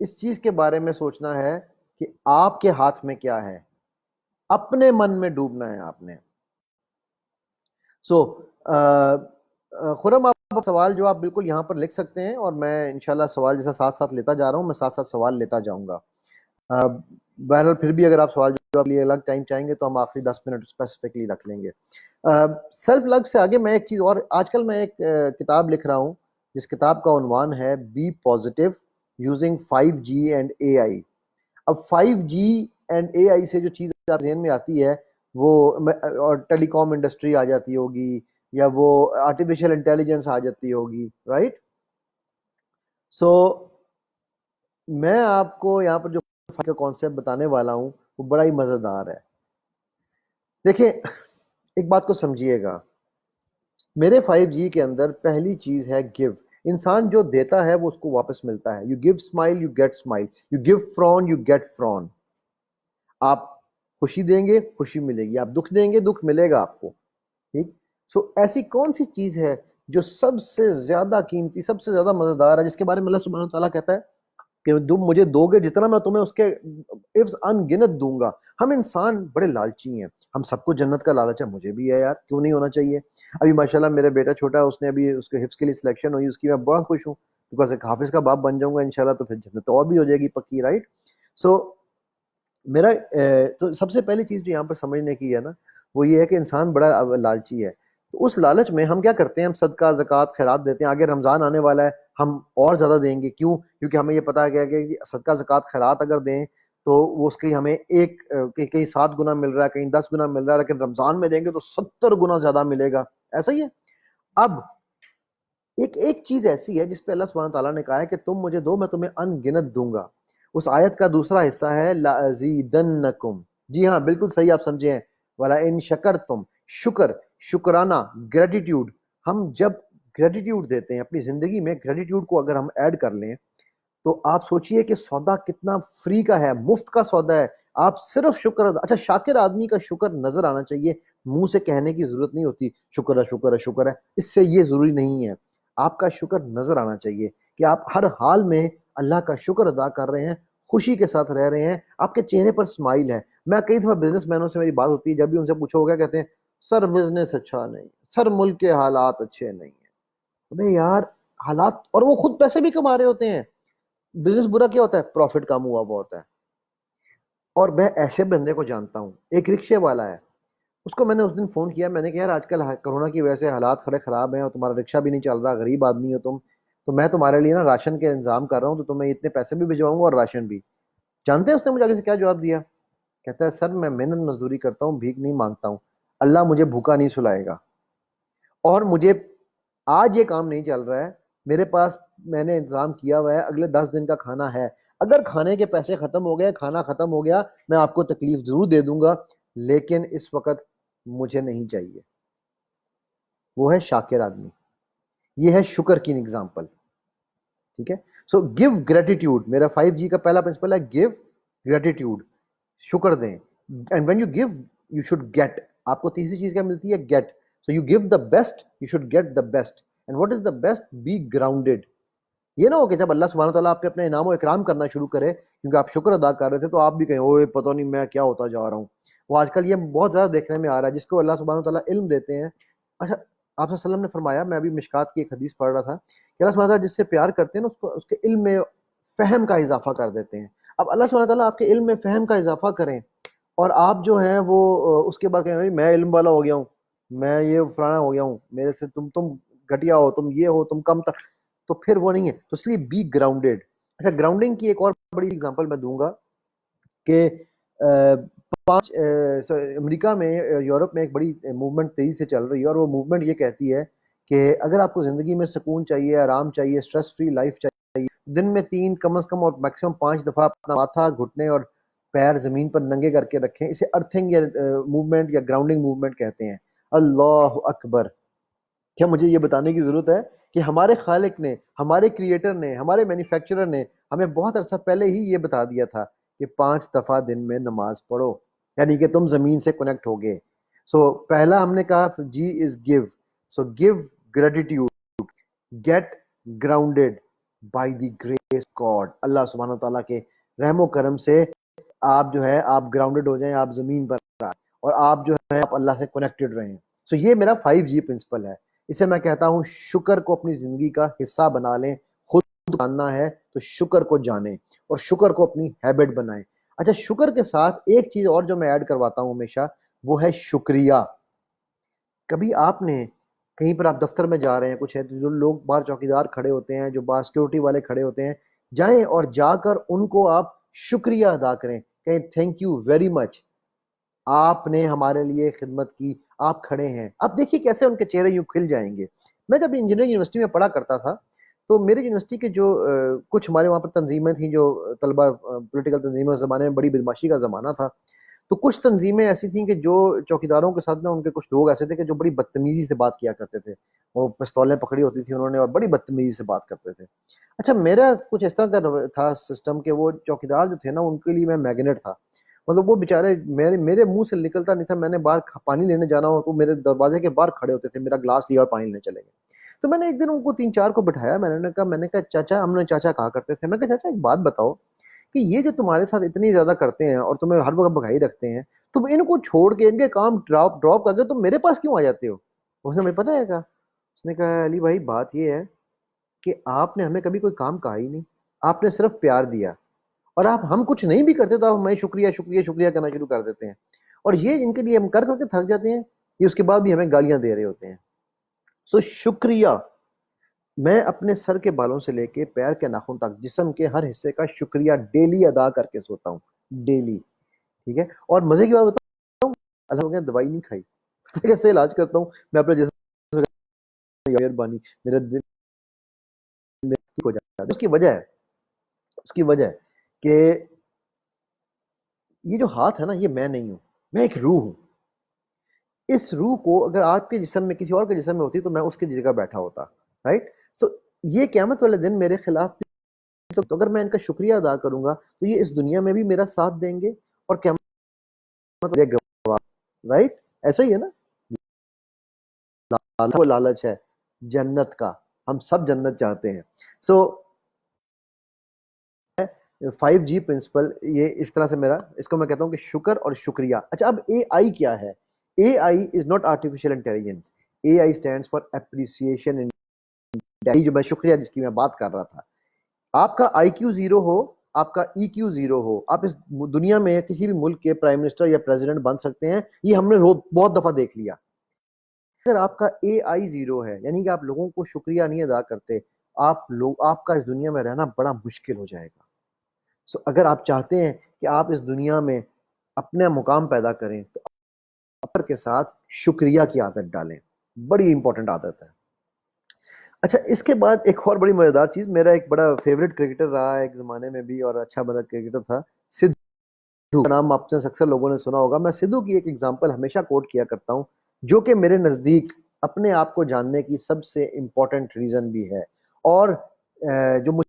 اس چیز کے بارے میں سوچنا ہے کہ آپ کے ہاتھ میں کیا ہے، اپنے من میں ڈوبنا ہے آپ نے. سو خرم آپ سوال جو آپ بالکل یہاں پر لکھ سکتے ہیں، اور میں انشاءاللہ سوال جیسا ساتھ ساتھ لیتا جا رہا ہوں، میں ساتھ ساتھ سوال لیتا جاؤں گا. بہرحال پھر بھی اگر آپ سوال جواب لیے الگ ٹائم چاہیں گے تو ہم آخری 10 منٹ اسپیسیفکلی رکھ لیں گے. سیلف لگ سے آگے میں ایک چیز اور، آج کل میں ایک کتاب لکھ رہا ہوں جس کتاب کا عنوان ہے be positive using 5G and AI. اب 5G اینڈ AI سے جو چیز آپ ذہن میں آتی ہے وہ اور ٹیلی کام انڈسٹری آ جاتی ہوگی، یا وہ آرٹیفیشیل انٹیلیجنس آ جاتی ہوگی، رائٹ. سو میں آپ کو یہاں پر جو کا کانسیپٹ بتانے والا ہوں وہ بڑا ہی مزیدار ہے. دیکھیں ایک بات کو سمجھیے گا، میرے 5G کے اندر پہلی چیز ہے گیو. انسان جو دیتا ہے وہ اس کو واپس ملتا ہے. You give smile you get smile, you give frown you get frown. آپ خوشی دیں گے خوشی ملے گی، آپ دکھ دیں گے دکھ ملے گا آپ کو. ٹھیک. سو ایسی کون سی چیز ہے جو سب سے زیادہ قیمتی، سب سے زیادہ مزیدار ہے، جس کے بارے میں اللہ سبحانہ وتعالیٰ کہتا ہے کہ تم مجھے دو گے جتنا میں تمہیں اس کے عوض ان گنت دوں گا. ہم انسان بڑے لالچی ہیں، ہم سب کو جنت کا لالچ ہے، مجھے بھی ہے یار، کیوں نہیں ہونا چاہیے. ابھی ماشاءاللہ میرا بیٹا چھوٹا ہے، اس نے ابھی اس کے حفظ کے لیے سلیکشن ہوئی اس کی، میں بڑا خوش ہوں بیکاز ایک حافظ کا باپ بن جاؤں گا انشاءاللہ، تو پھر جنت اور بھی ہو جائے گی پکی، رائٹ. سو میرا تو سب سے پہلی چیز جو یہاں پر سمجھنے کی ہے نا وہ یہ ہے کہ انسان بڑا لالچی ہے. تو اس لالچ میں ہم کیا کرتے ہیں، ہم صدقہ زکوٰۃ خیرات دیتے ہیں. آگے رمضان آنے والا ہے، ہم اور زیادہ دیں گے. کیوں؟ کیونکہ ہمیں یہ پتا ہے کہ صدقہ زکوٰۃ خیرات اگر دیں تو وہ اس کی ہمیں ایک کہیں 7 گنا مل رہا ہے، کہیں 10 گنا مل رہا ہے، لیکن رمضان میں دیں گے تو 70 گنا زیادہ ملے گا. ایسا ہی ہے. اب ایک چیز ایسی ہے جس پہ اللہ سبحانہ تعالیٰ نے کہا ہے کہ تم مجھے دو میں تمہیں ان گنت دوں گا. اس آیت کا دوسرا حصہ ہے لَأَزِيدَنَّكُمْ. جی ہاں بالکل صحیح آپ سمجھے ہیں. وَلَئِن شَكَرْتُمْ، شکرانہ، گریٹیٹیوڈ. ہم جب گریٹیٹیوڈ دیتے ہیں اپنی زندگی میں، گریٹیٹیوڈ کو اگر ہم ایڈ کر لیں تو آپ سوچئے کہ سودا کتنا فری کا ہے، مفت کا سودا ہے. آپ صرف شکر اچھا شاکر آدمی کا شکر نظر آنا چاہیے، منہ سے کہنے کی ضرورت نہیں ہوتی شکر ہے شکر ہے شکر ہے. اس سے یہ ضروری نہیں ہے. آپ کا شکر نظر آنا چاہیے کہ آپ ہر حال میں اللہ کا شکر ادا کر رہے ہیں، خوشی کے ساتھ رہ رہے ہیں، آپ کے چہرے پر اسمائل ہے. میں کئی دفعہ بزنس مینوں سے میری بات ہوتی ہے، جب بھی ان سے پوچھو گیا کہتے ہیں سر بزنس اچھا نہیں، سر ملک کے حالات اچھے نہیں ہیں. ابے یار حالات، اور وہ خود پیسے بھی کما رہے ہوتے ہیں. بزنس برا کیا ہوتا ہے؟ پروفٹ کم ہوا ہوتا ہے. اور میں ایسے بندے کو جانتا ہوں، ایک رکشے والا ہے، اس کو میں نے اس دن فون کیا، میں نے کہا یار آج کل کرونا کی وجہ سے حالات کھڑے خراب ہیں اور تمہارا رکشہ بھی نہیں چل رہا، غریب آدمی ہو تم، تو میں تمہارے لیے نا راشن کے انتظام کر رہا ہوں، تو تمہیں اتنے پیسے بھی بھجواؤں گا اور راشن بھی. جانتے ہیں اس نے مجھے آگے سے کیا جواب دیا؟ کہتا ہے سر میں محنت مزدوری کرتا ہوں، بھیک نہیں مانگتا ہوں، اللہ مجھے بھوکا نہیں سلائے گا، اور مجھے آج یہ کام نہیں چل رہا ہے، میرے پاس میں نے انتظام کیا ہوا ہے، اگلے 10 دن کا کھانا ہے، اگر کھانے کے پیسے ختم ہو گئے، کھانا ختم ہو گیا، میں آپ کو تکلیف ضرور دے دوں گا، لیکن اس وقت مجھے نہیں چاہیے. وہ ہے شاکر آدمی. یہ ہے شکر کی ایگزامپل. ٹھیک ہے. سو گیو گریٹیٹیوڈ. میرا 5G کا پہلا پرنسپل ہے گیو گریٹیٹیوڈ. شکر دیں. And when you give you should get. آپ کو تیسری چیز کیا ملتی ہے؟ Get. So you give the best you should get the best. And what is the best? Be grounded. یہ نہ ہو کہ جب اللہ سبحانہ تعالیٰ آپ کے اپنے انعام و اکرام کرنا شروع کرے کیونکہ آپ شکر ادا کر رہے تھے تو آپ بھی کہیں اوے پتہ نہیں میں کیا ہوتا جا رہا ہوں. وہ آج کل یہ بہت زیادہ دیکھنے میں آ رہا ہے. جس کو اللہ سبحانہ تعالیٰ علم دیتے ہیں. اچھا آپ صلی اللہ علیہ وسلم نے فرمایا، میں ابھی مشکات کی ایک حدیث پڑھ رہا تھا کہ اللہ سبحانہ تعالیٰ جس سے پیار کرتے ہیں نا اس کے علم میں فہم کا اضافہ کر دیتے ہیں. اب اللہ سبحانہ تعالیٰ آپ کے علم میں فہم کا اضافہ کریں اور آپ جو ہیں وہ اس کے بعد کہیں میں علم والا ہو گیا ہوں، میں یہ فلانا ہو گیا ہوں، میرے سے تم گھٹیا ہو، تم یہ ہو، تم کم تر، تو پھر وہ نہیں ہے. تو اس لیے بی گراؤنڈیڈ. اچھا گراؤنڈنگ کی ایک اور بڑی اگزامپل میں دوں گا کہ امریکہ میں، یورپ میں ایک بڑی موومنٹ تیزی سے چل رہی ہے، اور وہ موومنٹ یہ کہتی ہے کہ اگر آپ کو زندگی میں سکون چاہیے، آرام چاہیے، اسٹریس فری لائف چاہیے، دن میں 3 کم از کم اور میکسیمم 5 دفعہ اپنا ماتھا، گھٹنے اور پیر زمین پر ننگے کر کے رکھیں. اسے ارتھنگ یا موومنٹ یا گراؤنڈنگ موومنٹ کہتے ہیں. اللہ اکبر. کیا مجھے یہ بتانے کی ضرورت ہے کہ ہمارے خالق نے، ہمارے کریٹر نے، ہمارے مینوفیکچرر نے ہمیں بہت عرصہ پہلے ہی یہ بتا دیا تھا کہ 5 دفعہ دن میں نماز پڑھو، یعنی کہ تم زمین سے کنیکٹ ہوگے. سو پہلا ہم نے کہا G is give. So give gratitude, get grounded by the grace God. Allah سبحانہ و تعالیٰ کے رحم و کرم سے آپ جو ہے آپ گراؤنڈیڈ ہو جائیں، آپ زمین پر آئیں، اور آپ جو ہے آپ اللہ سے کنیکٹڈ رہیں. سو یہ میرا 5G پرنسپل ہے. اسے میں کہتا ہوں شکر کو اپنی زندگی کا حصہ بنا لیں. خود جاننا ہے تو شکر کو جانیں اور شکر کو اپنی ہیبٹ بنائیں. اچھا شکر کے ساتھ ایک چیز اور جو میں ایڈ کرواتا ہوں ہمیشہ، وہ ہے شکریہ. کبھی آپ نے کہیں پر آپ دفتر میں جا رہے ہیں، کچھ ہے جو لوگ باہر چوکیدار کھڑے ہوتے ہیں، جو باہر سیکورٹی والے کھڑے ہوتے ہیں، جائیں اور جا کر ان کو آپ شکریہ ادا کریں، کہیں تھینک یو ویری مچ، آپ نے ہمارے لیے خدمت کی، آپ کھڑے ہیں. آپ دیکھیے کیسے ان کے چہرے یوں کھل جائیں گے. میں جب انجینئرنگ یونیورسٹی میں پڑھا کرتا تھا تو میری یونیورسٹی کے جو کچھ ہمارے وہاں پر تنظیمیں تھیں، جو طلبہ پولیٹیکل تنظیمیں، اس زمانے میں بڑی بدماشی کا زمانہ تھا، تو کچھ تنظیمیں ایسی تھیں کہ جو چوکیداروں کے ساتھ نا، ان کے کچھ لوگ ایسے تھے کہ جو بڑی بدتمیزی سے بات کیا کرتے تھے. وہ پستولیں پکڑی ہوتی تھی انہوں نے اور بڑی بدتمیزی سے بات کرتے تھے. اچھا میرا کچھ اس طرح کا تھا سسٹم کہ وہ چوکیدار جو تھے نا، ان کے لیے میں میگنیٹ تھا. مطلب وہ بیچارے میرے منہ سے نکلتا نہیں تھا، میں نے باہر پانی لینے جانا ہو تو میرے دروازے کے باہر کھڑے ہوتے تھے، میرا گلاس لیا اور پانی لینے چلے گئے. تو میں نے ایک دن ان کو 3-4 کو بٹھایا، میں نے کہا چاچا، ہم نے چاچا کہا کرتے تھے، میں نے کہا چاچا ایک بات بتاؤ کہ یہ جو تمہارے ساتھ اتنی زیادہ کرتے ہیں اور تمہیں ہر وقت بھگائی رکھتے ہیں، تم ان کو چھوڑ کے، ان کے کام ڈراپ کر کے تم میرے پاس کیوں آ جاتے ہو؟ اس نے مجھے پتا ہے کہا، اس نے کہا علی بھائی بات یہ ہے کہ آپ نے ہمیں کبھی کوئی کام کہا ہی نہیں، آپ نے صرف پیار دیا، اور آپ ہم کچھ نہیں بھی کرتے تو آپ ہمیں شکریہ شکریہ شکریہ کرنا شروع کر دیتے ہیں. اور یہ ان کے لیے ہم کر کر کے تھک جاتے ہیں، یہ اس کے بعد بھی ہمیں گالیاں دے رہے ہوتے ہیں. سو شکریہ. میں اپنے سر کے بالوں سے لے کے پیر کے ناخن تک جسم کے ہر حصے کا شکریہ ڈیلی ادا کر کے سوتا ہوں، ڈیلی. ٹھیک ہے. اور مزے کی بات بتاؤں، اللہ دوائی نہیں کھائی، کیسے علاج کرتا ہوں میں اپنے جسم، مہربانی میرا دل ہو جاتا ہے. اس کی وجہ ہے کہ یہ جو ہاتھ ہے نا، یہ میں نہیں ہوں، میں ایک روح ہوں. اس روح کو اگر آپ کے جسم میں کسی اور کے جسم میں ہوتی تو میں اس کی جگہ بیٹھا ہوتا. رائٹ. تو یہ قیامت والے دن میرے خلاف، تو اگر میں ان کا شکریہ ادا کروں گا تو یہ اس دنیا میں بھی میرا ساتھ دیں گے اور قیامت گواہ. رائٹ. ایسا ہی ہے نا. وہ لالچ ہے جنت کا، ہم سب جنت چاہتے ہیں. سو 5G پرنسپل یہ اس طرح سے میرا، اس کو میں کہتا ہوں کہ شکر اور شکریہ. اچھا اب اے آئی کیا ہے؟ A I is not artificial intelligence. A I stands for appreciation. جو میں شکریہ جس کی میں بات کر رہا تھا، آپ کا آئی کیو زیرو ہو، آپ کا ای کیو زیرو ہو، آپ اس دنیا میں کسی بھی ملک کے پرائم منسٹر یا پریزیڈنٹ بن سکتے ہیں. یہ ہم نے بہت دفعہ دیکھ لیا. اگر آپ کا اے آئی زیرو ہے، یعنی کہ آپ لوگوں کو شکریہ نہیں ادا کرتے، آپ کا اس دنیا میں رہنا بڑا مشکل ہو جائے گا. سو اگر آپ چاہتے ہیں کہ آپ اس دنیا میں اپنا مقام پیدا کریں تو اپر کے ساتھ شکریہ کی عادت ڈالیں. بڑی امپورٹنٹ عادت ہے. اچھا اس کے بعد ایک اور بڑی مزیدار چیز، میرا ایک بڑا فیوریٹ کرکٹر رہا ہے ایک زمانے میں بھی، اور اچھا بڑا کرکٹر تھا سدھو کا نام آپ سے اکثر لوگوں نے سنا ہوگا. میں سدھو کی ایک ایگزامپل ہمیشہ کوٹ کیا کرتا ہوں، جو کہ میرے نزدیک اپنے آپ کو جاننے کی سب سے امپورٹنٹ ریزن بھی ہے، اور جو مجھے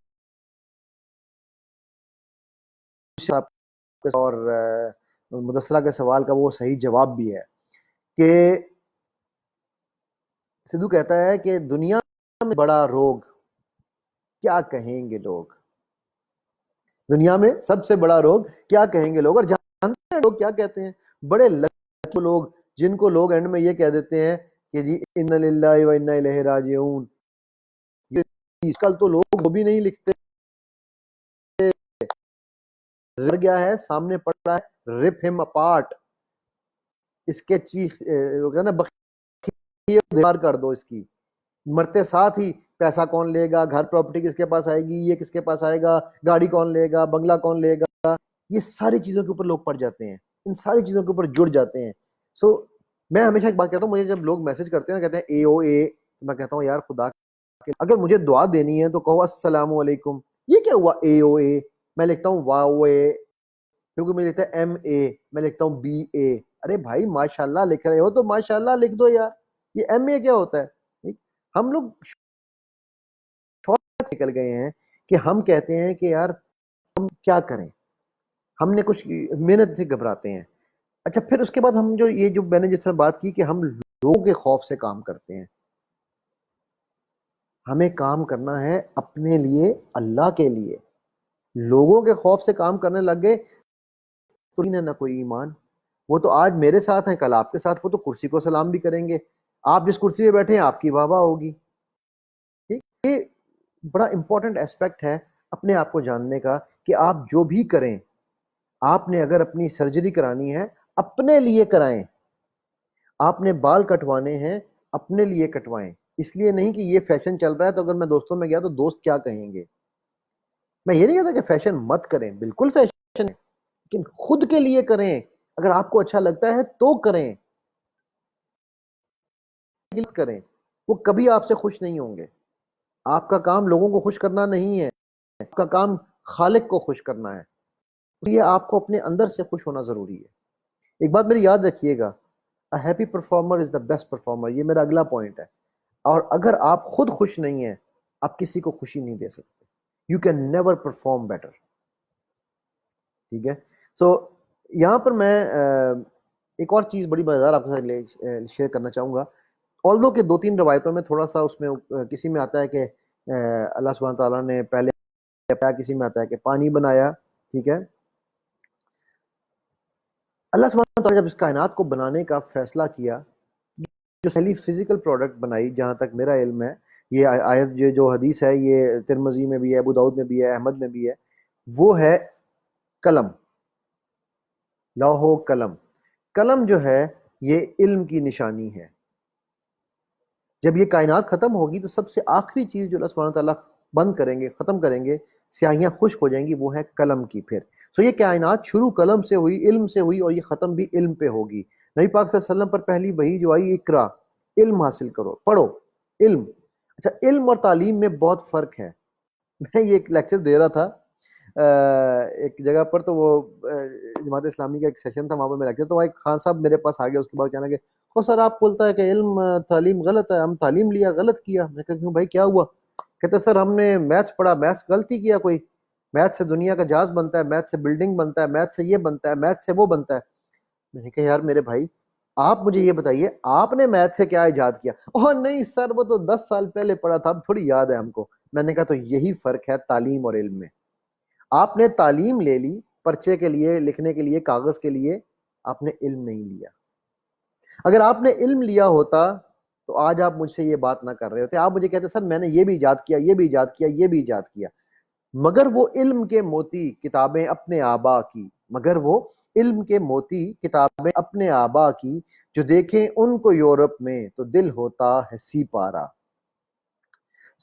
اور مدثرہ کے سوال کا وہ صحیح جواب بھی ہے، کہ سدھو کہتا ہے کہ دنیا میں بڑا روگ کیا کہیں گے لوگ، دنیا میں سب سے بڑا روگ کیا کہیں گے لوگ. اور جانتے ہیں لوگ کیا کہتے ہیں؟ بڑے لکی لوگ جن کو لوگ اینڈ میں یہ کہہ دیتے ہیں کہ جی ان للہ و انا الیہ راجعون. آج کل تو لوگ وہ بھی نہیں لکھتے، رہ گیا ہے سامنے پڑ رہا ہے رپ ہم اپارٹ، اس کے چیخ نا دیوار کر دو اس کی. مرتے ساتھ ہی پیسہ کون لے گا, گھر پراپرٹی کس کے پاس آئے گی, یہ کس کے پاس آئے گا, گاڑی کون لے گا, بنگلہ کون لے گا, یہ ساری چیزوں کے اوپر لوگ پڑ جاتے ہیں, ان ساری چیزوں کے اوپر جڑ جاتے ہیں. سو میں ہمیشہ ایک بات کہتا ہوں, مجھے جب لوگ میسج کرتے ہیں کہتے ہیں اے او اے, میں کہتا ہوں یار خدا اگر مجھے دعا دینی ہے تو کہو السلام علیکم. یہ کیا ہوا اے او اے, میں لکھتا ہوں واو اے, کیونکہ مجھے لکھتا ہے ایم اے, میں لکھتا ہوں بی اے. ارے بھائی ماشاءاللہ لکھ رہے ہو تو ماشاءاللہ لکھ دو یار, یہ ایم اے کیا ہوتا ہے. ہم لوگ شارٹ نکل گئے ہیں کہ ہم کہتے ہیں کہ یار ہم کیا کریں, ہم نے کچھ محنت سے گھبراتے ہیں. اچھا پھر اس کے بعد ہم جو یہ جو میں نے جس طرح بات کی کہ ہم لوگوں کے خوف سے کام کرتے ہیں. ہمیں کام کرنا ہے اپنے لیے, اللہ کے لیے. لوگوں کے خوف سے کام کرنے لگ گئے تو نہ کوئی ایمان. وہ تو آج میرے ساتھ ہیں, کل آپ کے ساتھ, وہ تو کرسی کو سلام بھی کریں گے. آپ جس کرسی پہ بیٹھے ہیں آپ کی واہ واہ ہوگی. یہ بڑا امپورٹنٹ ایسپیکٹ ہے اپنے آپ کو جاننے کا کہ آپ جو بھی کریں, آپ نے اگر اپنی سرجری کرانی ہے اپنے لیے کرائیں, آپ نے بال کٹوانے ہیں اپنے لیے کٹوائیں. اس لیے نہیں کہ یہ فیشن چل رہا ہے تو اگر میں دوستوں میں گیا تو دوست کیا کہیں گے. میں یہ نہیں کہتا کہ فیشن مت کریں, بالکل فیشن ہے, لیکن خود کے لیے کریں. اگر آپ کو اچھا لگتا ہے تو کریں, کریں. وہ کبھی آپ سے خوش نہیں ہوں گے. آپ کا کام لوگوں کو خوش کرنا نہیں ہے, آپ کا کام خالق کو خوش کرنا ہے. یہ آپ کو اپنے اندر سے خوش ہونا ضروری ہے. ایک بات میری یاد رکھیے گا, a happy performer is the best performer. یہ میرا اگلا پوائنٹ ہے. اور اگر آپ خود خوش نہیں ہیں آپ کسی کو خوشی نہیں دے سکتے. You can never perform better. ٹھیک ہے. سو یہاں پر میں ایک اور چیز بڑی مزیدار آپ کے ساتھ شیئر کرنا چاہوں گا. آلدو کہ دو تین روایتوں میں تھوڑا سا اس میں کسی میں آتا ہے کہ اللہ سبحانہ تعالیٰ نے پہلے, کسی میں آتا ہے کہ پانی بنایا. ٹھیک ہے. اللہ سبحانہ تعالیٰ جب اس کائنات کو بنانے کا فیصلہ کیا, جو پہلی فزیکل پروڈکٹ بنائی جہاں تک میرا علم ہے, یہ آیت جو حدیث ہے یہ ترمذی میں بھی ہے, ابو داؤد میں بھی ہے, احمد میں بھی ہے, وہ ہے قلم. لوح و قلم. قلم جو ہے یہ علم کی نشانی ہے. جب یہ کائنات ختم ہوگی تو سب سے آخری چیز جو اللہ سبحانہ تعالیٰ بند کریں گے, ختم کریں گے, سیاہیاں خشک ہو جائیں گی, وہ ہے قلم کی. پھر سو یہ کائنات شروع قلم سے ہوئی, علم سے ہوئی, اور یہ ختم بھی علم پہ ہوگی. نبی پاک صلی اللہ علیہ وسلم پر پہلی وحی جو آئی, اقرا, علم حاصل کرو, پڑھو, علم. اچھا علم اور تعلیم میں بہت فرق ہے. میں یہ ایک لیکچر دے رہا تھا ایک جگہ پر, تو وہ جماعت اسلامی کا ایک سیشن تھا, وہاں پہ میں لیکچر, تو ایک خان صاحب میرے پاس آ گیا. اس کے بعد کہنا کہ وہ سر آپ بولتا ہے کہ علم تعلیم غلط ہے, ہم تعلیم لیا غلط کیا. میں کہا کیوں بھائی کیا ہوا؟ کہتے سر ہم نے میتھس پڑھا, میتھس غلطی کیا کوئی؟ میتھ سے دنیا کا جہاز بنتا ہے, میتھ سے بلڈنگ بنتا ہے, میتھ سے یہ بنتا ہے, میتھ سے وہ بنتا ہے. میں نے کہا یار میرے بھائی آپ مجھے یہ بتائیے آپ نے میتھ سے کیا ایجاد کیا؟ اوہ نہیں سر وہ تو 10 سال پہلے پڑھا تھا, اب تھوڑی یاد ہے ہم کو. میں نے کہا تو یہی فرق ہے تعلیم اور علم میں. آپ نے تعلیم لے لی پرچے کے لیے, لکھنے کے لیے, کاغذ کے لیے, آپ نے علم نہیں لیا. اگر آپ نے علم لیا ہوتا تو آج آپ مجھ سے یہ بات نہ کر رہے ہوتے. آپ مجھے کہتے سر میں نے یہ بھی ایجاد کیا, یہ بھی ایجاد کیا, یہ بھی ایجاد کیا. مگر وہ علم کے موتی کتابیں اپنے آبا کی, مگر وہ علم کے موتی کتابیں اپنے آبا کی, جو دیکھیں ان کو یورپ میں تو دل ہوتا ہے سی پارا.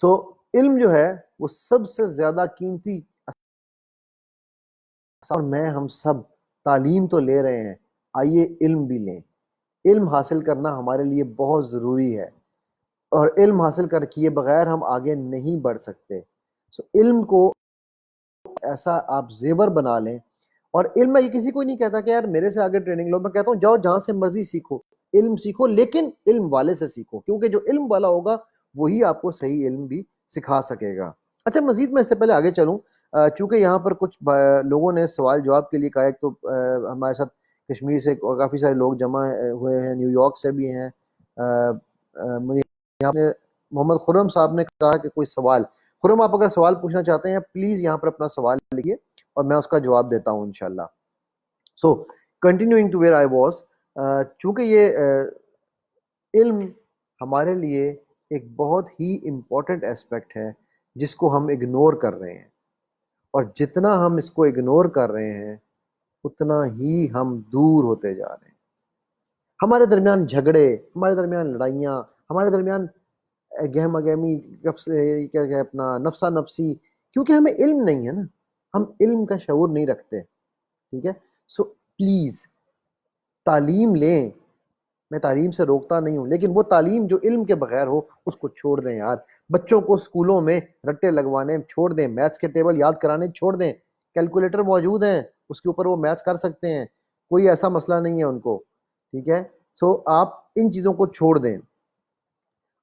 سو علم جو ہے وہ سب سے زیادہ قیمتی. اور میں ہم سب تعلیم تو لے رہے ہیں, آئیے علم بھی لیں. علم حاصل کرنا ہمارے لیے بہت ضروری ہے, اور علم حاصل کر کیے بغیر ہم آگے نہیں بڑھ سکتے. سو علم کو ایسا آپ زیور بنا لیں. اور علم میں یہ کسی کو نہیں کہتا کہ یار میرے سے آگے ٹریننگ لو, میں کہتا ہوں جاؤ جہاں سے مرضی سیکھو, علم سیکھو, لیکن علم والے سے سیکھو, کیونکہ جو علم والا ہوگا وہی آپ کو صحیح علم بھی سکھا سکے گا. اچھا مزید میں اس سے پہلے آگے چلوں, چونکہ یہاں پر کچھ لوگوں نے سوال جواب کے لیے کہا. ایک تو ہمارے ساتھ کشمیر سے کافی سارے لوگ جمع ہوئے ہیں, نیو یارک سے بھی ہیں. مجھے یہاں پہ محمد خرم صاحب نے کہا کہ کوئی سوال. خرم آپ اگر سوال پوچھنا چاہتے ہیں پلیز یہاں پر اپنا سوال لکھیے اور میں اس کا جواب دیتا ہوں انشاءاللہ. So continuing to where I was, چونکہ یہ علم ہمارے لیے ایک بہت ہی امپورٹنٹ ایسپیکٹ ہے جس کو ہم اگنور کر رہے ہیں, اور جتنا ہم اس کو اگنور کر رہے ہیں اتنا ہی ہم دور ہوتے جا رہے ہیں. ہمارے درمیان جھگڑے, ہمارے درمیان لڑائیاں, ہمارے درمیان گہما گہمی کیا کہ اپنا نفسا نفسی، کیونکہ ہمیں علم نہیں ہے نا، ہم علم کا شعور نہیں رکھتے. ٹھیک ہے، سو پلیز تعلیم لیں، میں تعلیم سے روکتا نہیں ہوں، لیکن وہ تعلیم جو علم کے بغیر ہو اس کو چھوڑ دیں یار. بچوں کو اسکولوں میں رٹے لگوانے چھوڑ دیں، میتھس کے ٹیبل یاد کرانے چھوڑ دیں. کیلکولیٹر موجود ہیں، اس کے اوپر وہ میتھس کر سکتے ہیں، کوئی ایسا مسئلہ نہیں ہے ان کو. ٹھیک ہے، سو آپ ان چیزوں کو چھوڑ دیں.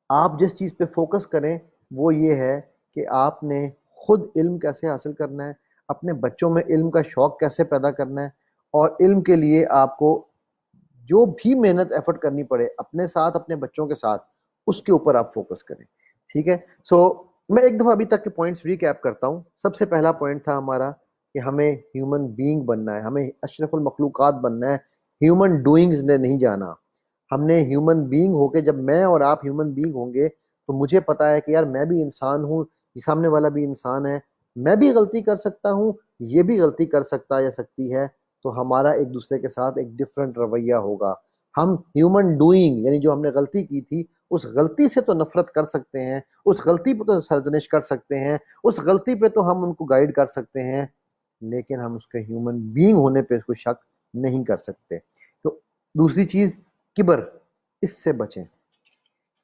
آپ جس چیز پہ فوکس کریں وہ یہ ہے کہ آپ نے خود علم کیسے حاصل کرنا ہے، اپنے بچوں میں علم کا شوق کیسے پیدا کرنا ہے، اور علم کے لیے آپ کو جو بھی محنت ایفرٹ کرنی پڑے اپنے ساتھ اپنے بچوں کے ساتھ، اس کے اوپر آپ فوکس کریں. ٹھیک ہے، سو میں ایک دفعہ ابھی تک کے پوائنٹس ریکیپ کرتا ہوں. سب سے پہلا پوائنٹ تھا ہمارا کہ ہمیں ہیومن بینگ بننا ہے، ہمیں اشرف المخلوقات بننا ہے، ہیومن ڈوئنگز نے نہیں جانا. ہم نے ہیومن بینگ ہو کے، جب میں اور آپ ہیومن بینگ ہوں گے تو مجھے پتا ہے کہ یار میں بھی انسان ہوں، یہ سامنے والا بھی انسان ہے، میں بھی غلطی کر سکتا ہوں، یہ بھی غلطی کر سکتا یا سکتی ہے. تو ہمارا ایک دوسرے کے ساتھ ایک ڈفرینٹ رویہ ہوگا. ہم ہیومن ڈوئنگ یعنی جو ہم نے غلطی کی تھی اس غلطی سے تو نفرت کر سکتے ہیں، اس غلطی پہ تو سرزنش کر سکتے ہیں، اس غلطی پہ تو ہم ان کو گائیڈ کر سکتے ہیں، لیکن ہم اس کے ہیومن بینگ ہونے پہ کوئی شک نہیں کر سکتے. تو دوسری چیز، کبر، اس سے بچیں.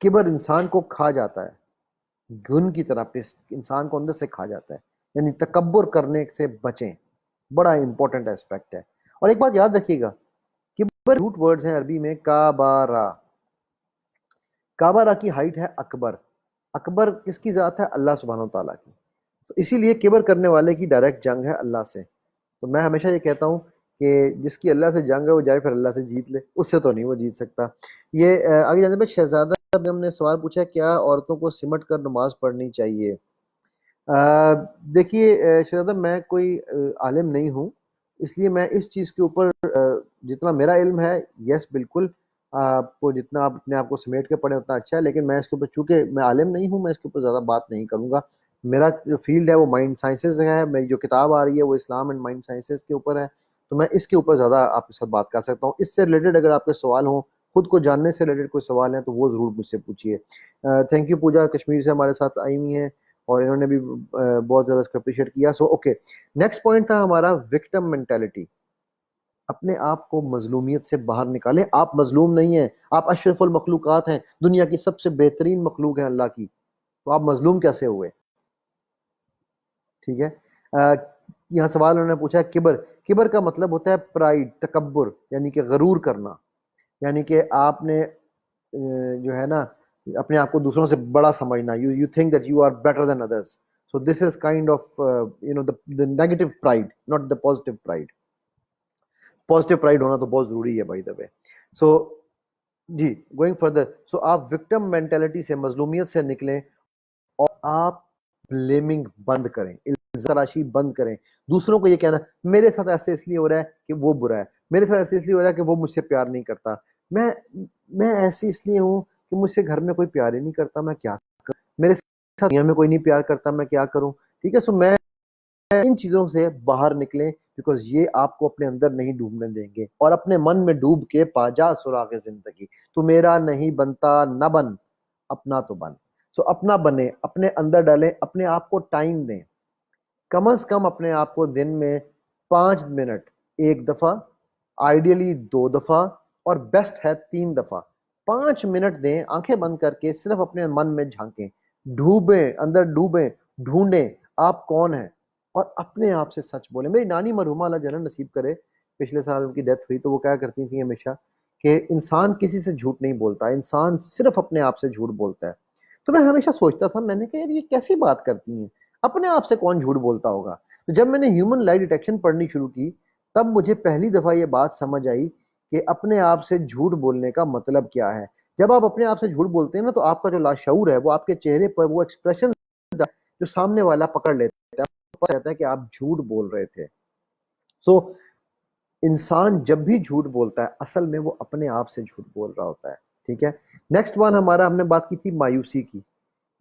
کبر انسان کو کھا جاتا ہے، گن کی طرح انسان کو اندر سے کھا جاتا ہے، یعنی تکبر کرنے سے بچیں. بڑا امپورٹنٹ اسپیکٹ ہے. اور ایک بات یاد رکھیے گا، کبر روٹ ورڈز ہیں عربی میں کابارا. کابارا کی ہائٹ ہے اکبر. اکبر کس کی ذات ہے؟ اللہ سبحانہ و تعالیٰ کی. تو اسی لیے کبر کرنے والے کی ڈائریکٹ جنگ ہے اللہ سے. تو میں ہمیشہ یہ کہتا ہوں کہ جس کی اللہ سے جنگ ہے وہ جائے پھر اللہ سے جیت لے، اس سے تو نہیں وہ جیت سکتا. یہ آگے جانے پہ شہزادہ صاحب ہم نے سوال پوچھا کیا عورتوں کو سمٹ کر نماز پڑھنی چاہیے. دیکھیے شہزادہ، میں کوئی عالم نہیں ہوں، اس لیے میں اس چیز کے اوپر جتنا میرا علم ہے، یس بالکل آپ کو جتنا آپ اپنے آپ کو سمیٹ کے پڑھیں اتنا اچھا ہے، لیکن میں اس کے اوپر چونکہ میں عالم نہیں ہوں، میں اس کے اوپر زیادہ بات نہیں کروں گا. میرا جو فیلڈ ہے وہ مائنڈ سائنسز ہے، میری جو کتاب آ رہی ہے وہ اسلام اینڈ مائنڈ سائنسز کے اوپر ہے، تو میں اس کے اوپر زیادہ آپ کے ساتھ بات کر سکتا ہوں. اس سے ریلیٹڈ اگر آپ کے سوال ہوں، خود کو جاننے سے ریلیٹڈ کوئی سوال ہیں تو وہ ضرور مجھ سے پوچھیے. تھینک یو، پوجا کشمیر سے ہمارے ساتھ آئی ہوئی ہیں اور انہوں نے بھی بہت زیادہ اس کو اپریشیٹ کیا. سو اوکے، نیکسٹ پوائنٹ تھا ہمارا وکٹم مینٹیلٹی. اپنے آپ کو مظلومیت سے باہر نکالیں. آپ مظلوم نہیں ہیں، آپ اشرف المخلوقات ہیں، دنیا کی سب سے بہترین مخلوق ہیں اللہ کی، تو آپ مظلوم کیسے ہوئے؟ ٹھیک ہے، یہاں سوال انہوں نے پوچھا ہے کبر. کبر کا مطلب ہوتا ہے پرائڈ، تکبر، یعنی کہ غرور کرنا، یعنی کہ آپ نے جو ہے نا اپنے آپ کو دوسروں سے بڑا سمجھنا. You think that you are better than others. So this is kind of the negative pride, not the positive pride. Positive pride ہونا تو بہت ضروری ہے بائی دا وے. سو جی گوئنگ فردر، سو آپ وکٹم مینٹیلٹی سے، مظلومیت سے نکلیں اور آپ بلیمنگ بند کریں، الزام تراشی بند کریں. دوسروں کو یہ کہنا میرے ساتھ ایسے اس لیے ہو رہا ہے کہ وہ برا ہے، میرے ساتھ ایسے اس لیے ہو رہا ہے کہ وہ مجھ سے پیار نہیں کرتا، میں میں ایسے اس لیے ہوں کہ مجھ سے گھر میں کوئی پیار ہی نہیں کرتا، میں کیا کروں، میرے ساتھ دنیا میں کوئی نہیں پیار کرتا، میں کیا کروں. ٹھیک ہے، سو میں ان چیزوں سے باہر نکلیں، بیکاز یہ آپ کو اپنے اندر نہیں ڈوبنے دیں گے. اور اپنے من میں ڈوب کے پا جا سراغ زندگی. تو میرا نہیں بنتا نہ بن، اپنا تو بن. سو اپنا بنے، اپنے اندر ڈالیں، اپنے آپ کو ٹائم دیں. کم از کم اپنے آپ کو دن میں 5 منٹ، ایک دفعہ، آئیڈیلی 2 دفعہ، اور بیسٹ ہے 3 دفعہ 5 منٹ دیں. آنکھیں بند کر کے صرف اپنے من میں جھانکیں، ڈوبیں، اندر ڈوبیں، ڈھونڈیں آپ کون ہیں، اور اپنے آپ سے سچ بولیں. میری نانی مرحومہ اللہ جنت نصیب کرے، پچھلے سال ان کی ڈیتھ ہوئی، تو وہ کیا کرتی تھیں ہمیشہ کہ انسان کسی سے جھوٹ نہیں بولتا، انسان صرف اپنے آپ سے جھوٹ بولتا ہے. تو میں ہمیشہ سوچتا تھا، میں نے کہا یار یہ کیسی بات کرتی ہیں، اپنے آپ سے کون جھوٹ بولتا ہوگا. تو جب میں نے ہیومن لائی ڈیٹیکشن پڑھنی شروع کی، تب مجھے پہلی دفعہ یہ بات سمجھ آئی کہ اپنے آپ سے جھوٹ بولنے کا مطلب کیا ہے. جب آپ اپنے آپ سے جھوٹ بولتے ہیں نا، تو آپ کا جو لاشعور ہے وہ آپ کے چہرے پر وہ ایکسپریشن جو سامنے والا پکڑ لیتا ہے، پتا رہتا ہے کہ آپ جھوٹ بول رہے تھے. سو انسان جب بھی جھوٹ بولتا ہے اصل میں وہ اپنے آپ سے جھوٹ بول رہا ہوتا ہے. ٹھیک ہے، نیکسٹ ون ہمارا، ہم نے بات کی تھی مایوسی کی.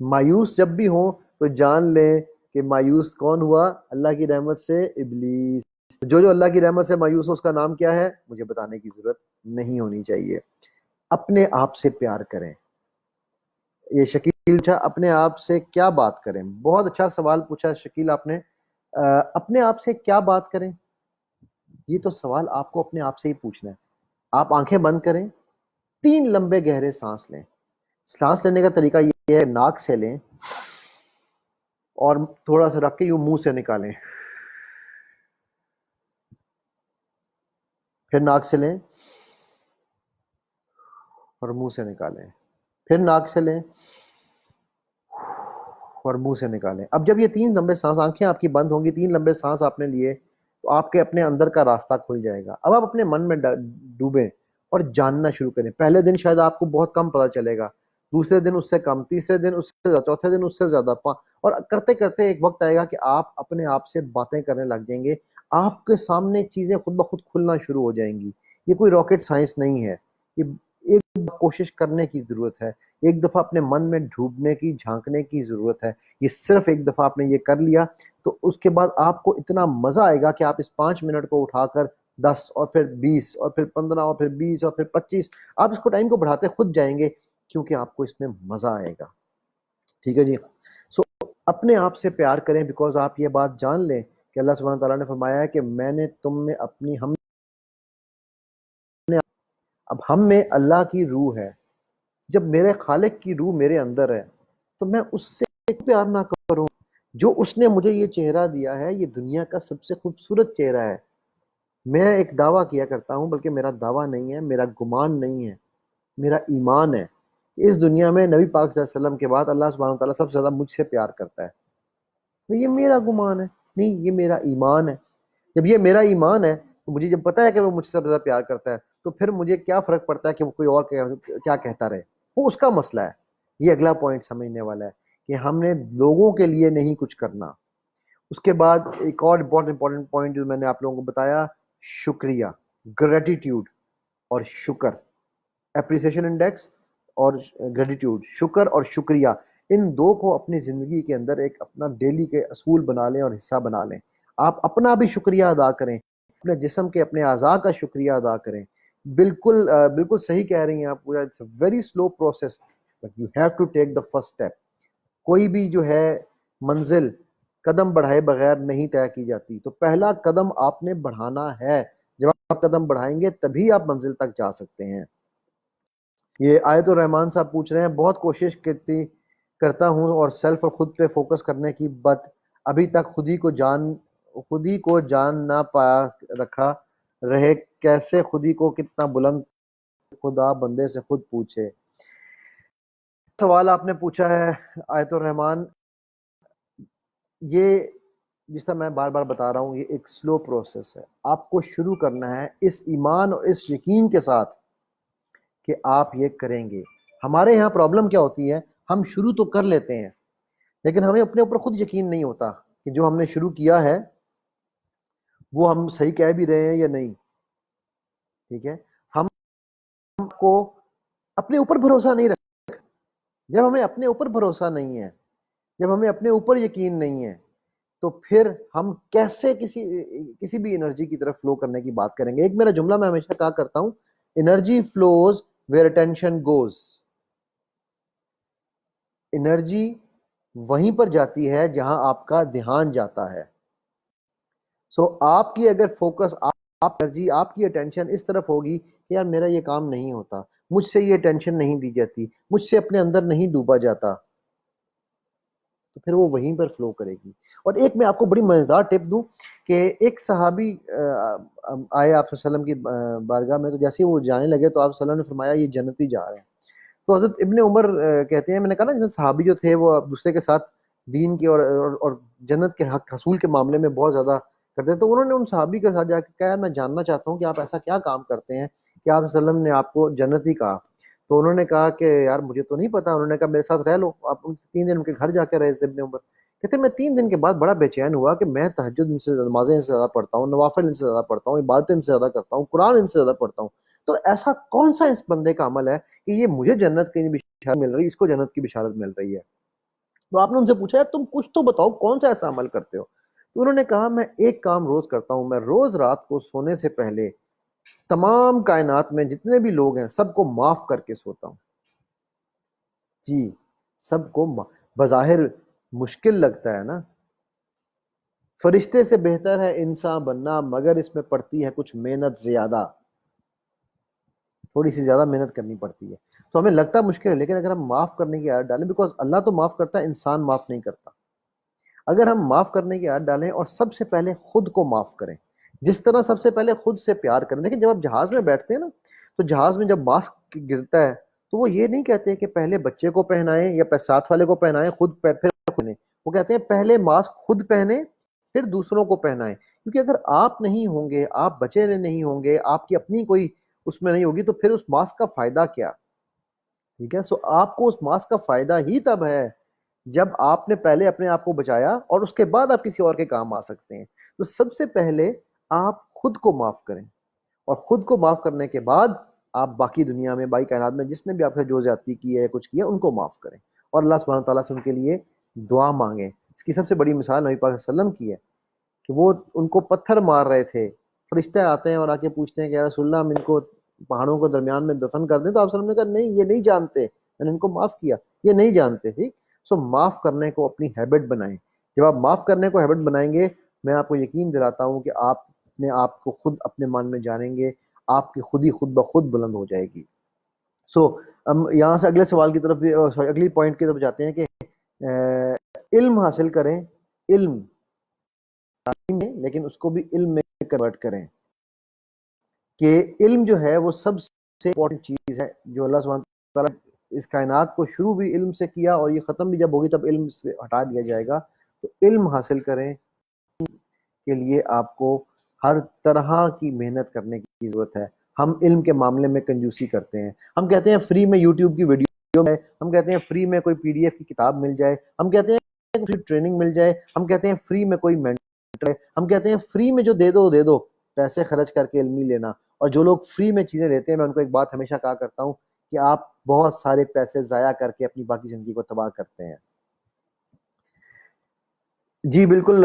مایوس جب بھی ہوں تو جان لیں کہ مایوس کون ہوا؟ اللہ کی رحمت سے ابلیس. جو اللہ کی رحمت سے مایوس ہو اس کا نام کیا ہے؟ مجھے بتانے کی ضرورت نہیں ہونی چاہیے. اپنے آپ سے پیار کریں. یہ شکیل پوچھا اپنے آپ سے کیا بات کریں. بہت اچھا سوال پوچھا شکیل آپ نے. اپنے آپ سے کیا بات کریں، یہ تو سوال آپ کو اپنے آپ سے ہی پوچھنا ہے. آپ آنکھیں بند کریں، 3 لمبے گہرے سانس لیں. سانس لینے کا طریقہ یہ ہے، ناک سے لیں اور تھوڑا سا رکھ کے یوں منہ سے نکالیں، پھر ناک سے لیں اور منہ سے نکالیں، پھر ناک سے لیں اور منہ سے نکالیں. اب جب یہ 3 لمبے سانس، آنکھیں آپ کی بند ہوں گی، 3 لمبے سانس آپ نے لیے تو آپ کے اپنے اندر کا راستہ کھل جائے گا. اب آپ اپنے من میں ڈوبیں اور جاننا شروع کریں. پہلے دن شاید آپ کو بہت کم پتہ چلے گا، دوسرے دن اس سے کم، تیسرے دن اس سے زیادہ، چوتھے دن اس سے زیادہ، اور کرتے کرتے ایک وقت آئے گا کہ آپ اپنے آپ سے باتیں کرنے لگ جائیں گے. آپ کے سامنے چیزیں خود بخود کھلنا شروع ہو جائیں گی. یہ کوئی راکٹ سائنس نہیں ہے، یہ ایک کوشش کرنے کی ضرورت ہے، ایک دفعہ اپنے من میں ڈوبنے کی، جھانکنے کی ضرورت ہے. یہ صرف ایک دفعہ آپ نے یہ کر لیا تو اس کے بعد آپ کو اتنا مزہ آئے گا کہ آپ اس 5 منٹ کو اٹھا کر 10 اور پھر 20 اور پھر 15 اور پھر 20 اور پھر 25، آپ اس کو ٹائم کو بڑھاتے خود جائیں گے کیونکہ آپ کو اس میں مزہ آئے گا. ٹھیک ہے جی. سو اپنے آپ سے پیار کریں، بیکاز آپ یہ بات جان لیں کہ اللہ سبحانہ تعالیٰ نے فرمایا ہے کہ میں نے تم میں اپنی، اب ہم میں اللہ کی روح ہے. جب میرے خالق کی روح میرے اندر ہے تو میں اس سے پیار نہ کروں. جو اس نے مجھے یہ چہرہ دیا ہے، یہ دنیا کا سب سے خوبصورت چہرہ ہے. میں ایک دعویٰ کیا کرتا ہوں، بلکہ میرا دعویٰ نہیں ہے، میرا گمان نہیں ہے، میرا ایمان ہے. اس دنیا میں نبی پاک صلی اللہ علیہ وسلم کے بعد اللہ سبحانہ تعالیٰ سب سے زیادہ مجھ سے پیار کرتا ہے. یہ میرا گمان ہے نہیں، یہ میرا ایمان ہے. جب یہ میرا ایمان ہے تو مجھے جب پتا ہے کہ وہ مجھ سے سب سے زیادہ پیار کرتا ہے تو پھر مجھے کیا فرق پڑتا ہے کہ وہ کوئی اور کیا کہتا رہے. وہ اس کا مسئلہ ہے. یہ اگلا پوائنٹ سمجھنے والا ہے کہ ہم نے لوگوں کے لیے نہیں کچھ کرنا. اس کے بعد ایک اور بہت امپورٹنٹ پوائنٹ جو میں نے آپ لوگوں کو بتایا، شکریہ، گریٹیٹیوڈ اور شکر. اپریسیشن انڈیکس اور گریٹیٹیوڈ، شکر اور شکریہ، ان دو کو اپنی زندگی کے اندر ایک اپنا ڈیلی کے اصول بنا لیں اور حصہ بنا لیں. آپ اپنا بھی شکریہ ادا کریں، اپنے جسم کے، اپنے اعضاء کا شکریہ ادا کریں. بالکل بالکل صحیح کہہ رہی ہیں آپ. پورا it's a very slow process but you have to take the first step. کوئی بھی جو ہے منزل قدم بڑھائے بغیر نہیں طے کی جاتی، تو پہلا قدم آپ نے بڑھانا ہے. جب آپ قدم بڑھائیں گے تبھی آپ منزل تک جا سکتے ہیں. یہ آیت الرحمان صاحب پوچھ رہے ہیں، بہت کوشش کرتا ہوں اور سیلف اور خود پہ فوکس کرنے کی، بٹ ابھی تک خود ہی کو جان نہ پایا رکھا رہے. کیسے خود ہی کو کتنا بلند خدا بندے سے خود پوچھے. سوال آپ نے پوچھا ہے آیت الرحمان. یہ جس طرح میں بار بار بتا رہا ہوں، یہ ایک سلو پروسیس ہے. آپ کو شروع کرنا ہے اس ایمان اور اس یقین کے ساتھ کہ آپ یہ کریں گے. ہمارے یہاں پرابلم کیا ہوتی ہے، ہم شروع تو کر لیتے ہیں لیکن ہمیں اپنے اوپر خود یقین نہیں ہوتا کہ جو ہم نے شروع کیا ہے وہ ہم صحیح کہہ بھی رہے ہیں یا نہیں. ٹھیک ہے. ہم کو اپنے اوپر بھروسہ نہیں رکھتے. جب ہمیں اپنے اوپر بھروسہ نہیں ہے، جب ہمیں اپنے اوپر یقین نہیں ہے، تو پھر ہم کیسے کسی بھی انرجی کی طرف فلو کرنے کی بات کریں گے. ایک میرا جملہ میں ہمیشہ کہا کرتا ہوں، energy flows where attention goes. Energy وہیں پر جاتی ہے جہاں آپ کا دھیان جاتا ہے. سو آپ کی اگر فوکس، آپ انرجی، آپ کی اٹینشن اس طرف ہوگی کہ یار میرا یہ کام نہیں ہوتا، مجھ سے یہ اٹینشن نہیں دی جاتی، مجھ سے اپنے اندر نہیں ڈوبا جاتا، تو پھر وہ وہیں پر فلو کرے گی. اور ایک میں آپ کو بڑی مزیدار ٹپ دوں کہ ایک صحابی آئے آپ صلی اللہ علیہ وسلم کی بارگاہ میں، تو جیسے ہی وہ جانے لگے تو آپ صلی اللہ علیہ وسلم نے فرمایا یہ جنتی جا رہے ہیں. تو حضرت ابن عمر کہتے ہیں، میں نے کہا نا جیسے صحابی جو تھے وہ دوسرے کے ساتھ دین کی اور جنت کے حق حصول کے معاملے میں بہت زیادہ کرتے ہیں. تو انہوں نے ان صحابی کے ساتھ جا کے کہا میں جاننا چاہتا ہوں کہ آپ ایسا کیا کام کرتے ہیں کہ آپ صلی اللہ علیہ وسلم نے آپ کو جنتی کہا. تو انہوں نے کہا کہ یار مجھے تو نہیں پتا. انہوں نے کہا میرے ساتھ رہ لو. آپ 3 دن ان کے گھر جا کے رہے تھے ابن عمر. کہتے میں 3 دن کے بعد بڑا بے چین ہوا کہ میں تہجد ان سے نمازیں ان سے زیادہ پڑھتا ہوں، نوافل ان سے زیادہ پڑھتا ہوں، عبادتیں ان سے زیادہ کرتا ہوں، قرآن ان سے زیادہ پڑھتا ہوں. تو ایسا کون سا اس بندے کا عمل ہے کہ یہ مجھے جنت کی بشارت مل رہی، اس کو جنت کی بشارت مل رہی ہے. تو آپ نے ان سے پوچھا تم کچھ تو بتاؤ کون سا ایسا عمل کرتے ہو. تو انہوں نے کہا میں ایک کام روز کرتا ہوں، میں روز رات کو سونے سے پہلے تمام کائنات میں جتنے بھی لوگ ہیں سب کو معاف کر کے سوتا ہوں. جی سب کو بظاہر مشکل لگتا ہے نا. فرشتے سے بہتر ہے انسان بننا، مگر اس میں پڑتی ہے کچھ محنت زیادہ، تھوڑی سی زیادہ محنت کرنی پڑتی ہے. تو ہمیں لگتا ہے مشکل ہے، لیکن اگر ہم معاف کرنے کی عادت ڈالیں، بیکاز اللہ تو معاف کرتا ہے، انسان معاف نہیں کرتا. اگر ہم معاف کرنے کی عادت ڈالیں اور سب سے پہلے خود کو معاف کریں، جس طرح سب سے پہلے خود سے پیار کریں. دیکھیں جب آپ جہاز میں بیٹھتے ہیں نا، تو جہاز میں جب ماسک گرتا ہے تو وہ یہ نہیں کہتے کہ پہلے بچے کو پہنائیں یا ساتھ والے کو پہنائیں، پھر خود پہنیں. وہ کہتے ہیں پہلے ماسک خود پہنیں پھر دوسروں کو پہنائیں. کیونکہ اگر آپ نہیں ہوں گے، آپ بچے نہیں ہوں گے، آپ کی اپنی کوئی اس میں نہیں ہوگی، تو پھر اس ماسک کا فائدہ کیا؟ ٹھیک ہے. سو آپ کو اس ماسک کا فائدہ ہی تب ہے جب آپ نے پہلے اپنے آپ کو بچایا، اور اس کے بعد آپ کسی اور کے کام آ سکتے ہیں. تو سب سے پہلے آپ خود کو معاف کریں، اور خود کو معاف کرنے کے بعد آپ باقی دنیا میں، باقی کائنات میں جس نے بھی آپ سے جو زیادتی کی ہے، کچھ کیا، ان کو معاف کریں، اور اللہ سبحانہ تعالیٰ سے ان کے لیے دعا مانگیں. اس کی سب سے بڑی مثال نبی پاک صلی اللہ علیہ وسلم کی ہے کہ وہ ان کو پتھر مار رہے تھے، فرشتے آتے ہیں اور آ کے پوچھتے ہیں کہ یا رسول اللہ ہم ان کو پہاڑوں کو درمیان میں دفن کر دیں، تو آپ صلی اللہ علیہ وسلم نے کہا نہیں، یہ نہیں جانتے، میں نے ان کو معاف کیا، یہ نہیں جانتے. ٹھیک. سو معاف کرنے کو اپنی ہیبٹ بنائیں. جب آپ معاف کرنے کو ہیبٹ بنائیں گے، میں آپ کو یقین دلاتا ہوں کہ آپ اپنے آپ کو خود اپنے من میں جانیں گے، آپ کی خود ہی خود بخود بلند ہو جائے گی. سو ہم یہاں سے اگلے سوال کی طرف، اگلی پوائنٹ کی طرف جاتے ہیں کہ علم حاصل کریں. علم تعلیم ہے، لیکن اس کو بھی علم میں کنورٹ کریں. کہ علم جو ہے وہ سب سے امپورٹنٹ چیز ہے، جو اللہ سبحانہ تعالیٰ اس کائنات کو شروع بھی علم سے کیا، اور یہ ختم بھی جب ہوگی تب علم سے ہٹا دیا جائے گا. تو علم حاصل کریں کے لیے آپ کو ہر طرح کی محنت کرنے کی ضرورت ہے. ہم علم کے معاملے میں کنجوسی کرتے ہیں. ہم کہتے ہیں فری میں یوٹیوب کی ویڈیو ہے، ہم کہتے ہیں فری میں کوئی PDF کی کتاب مل جائے، ہم کہتے ہیں فری ٹریننگ مل جائے، ہم کہتے ہیں فری میں کوئی مینٹر ہے، ہم کہتے ہیں فری میں جو دے دو دے دو، پیسے خرچ کر کے علم لینا. اور جو لوگ فری میں چیزیں لیتے ہیں، میں ان کو ایک بات ہمیشہ کہا کرتا ہوں کہ آپ بہت سارے پیسے ضائع کر کے اپنی باقی زندگی کو تباہ کرتے ہیں. جی بالکل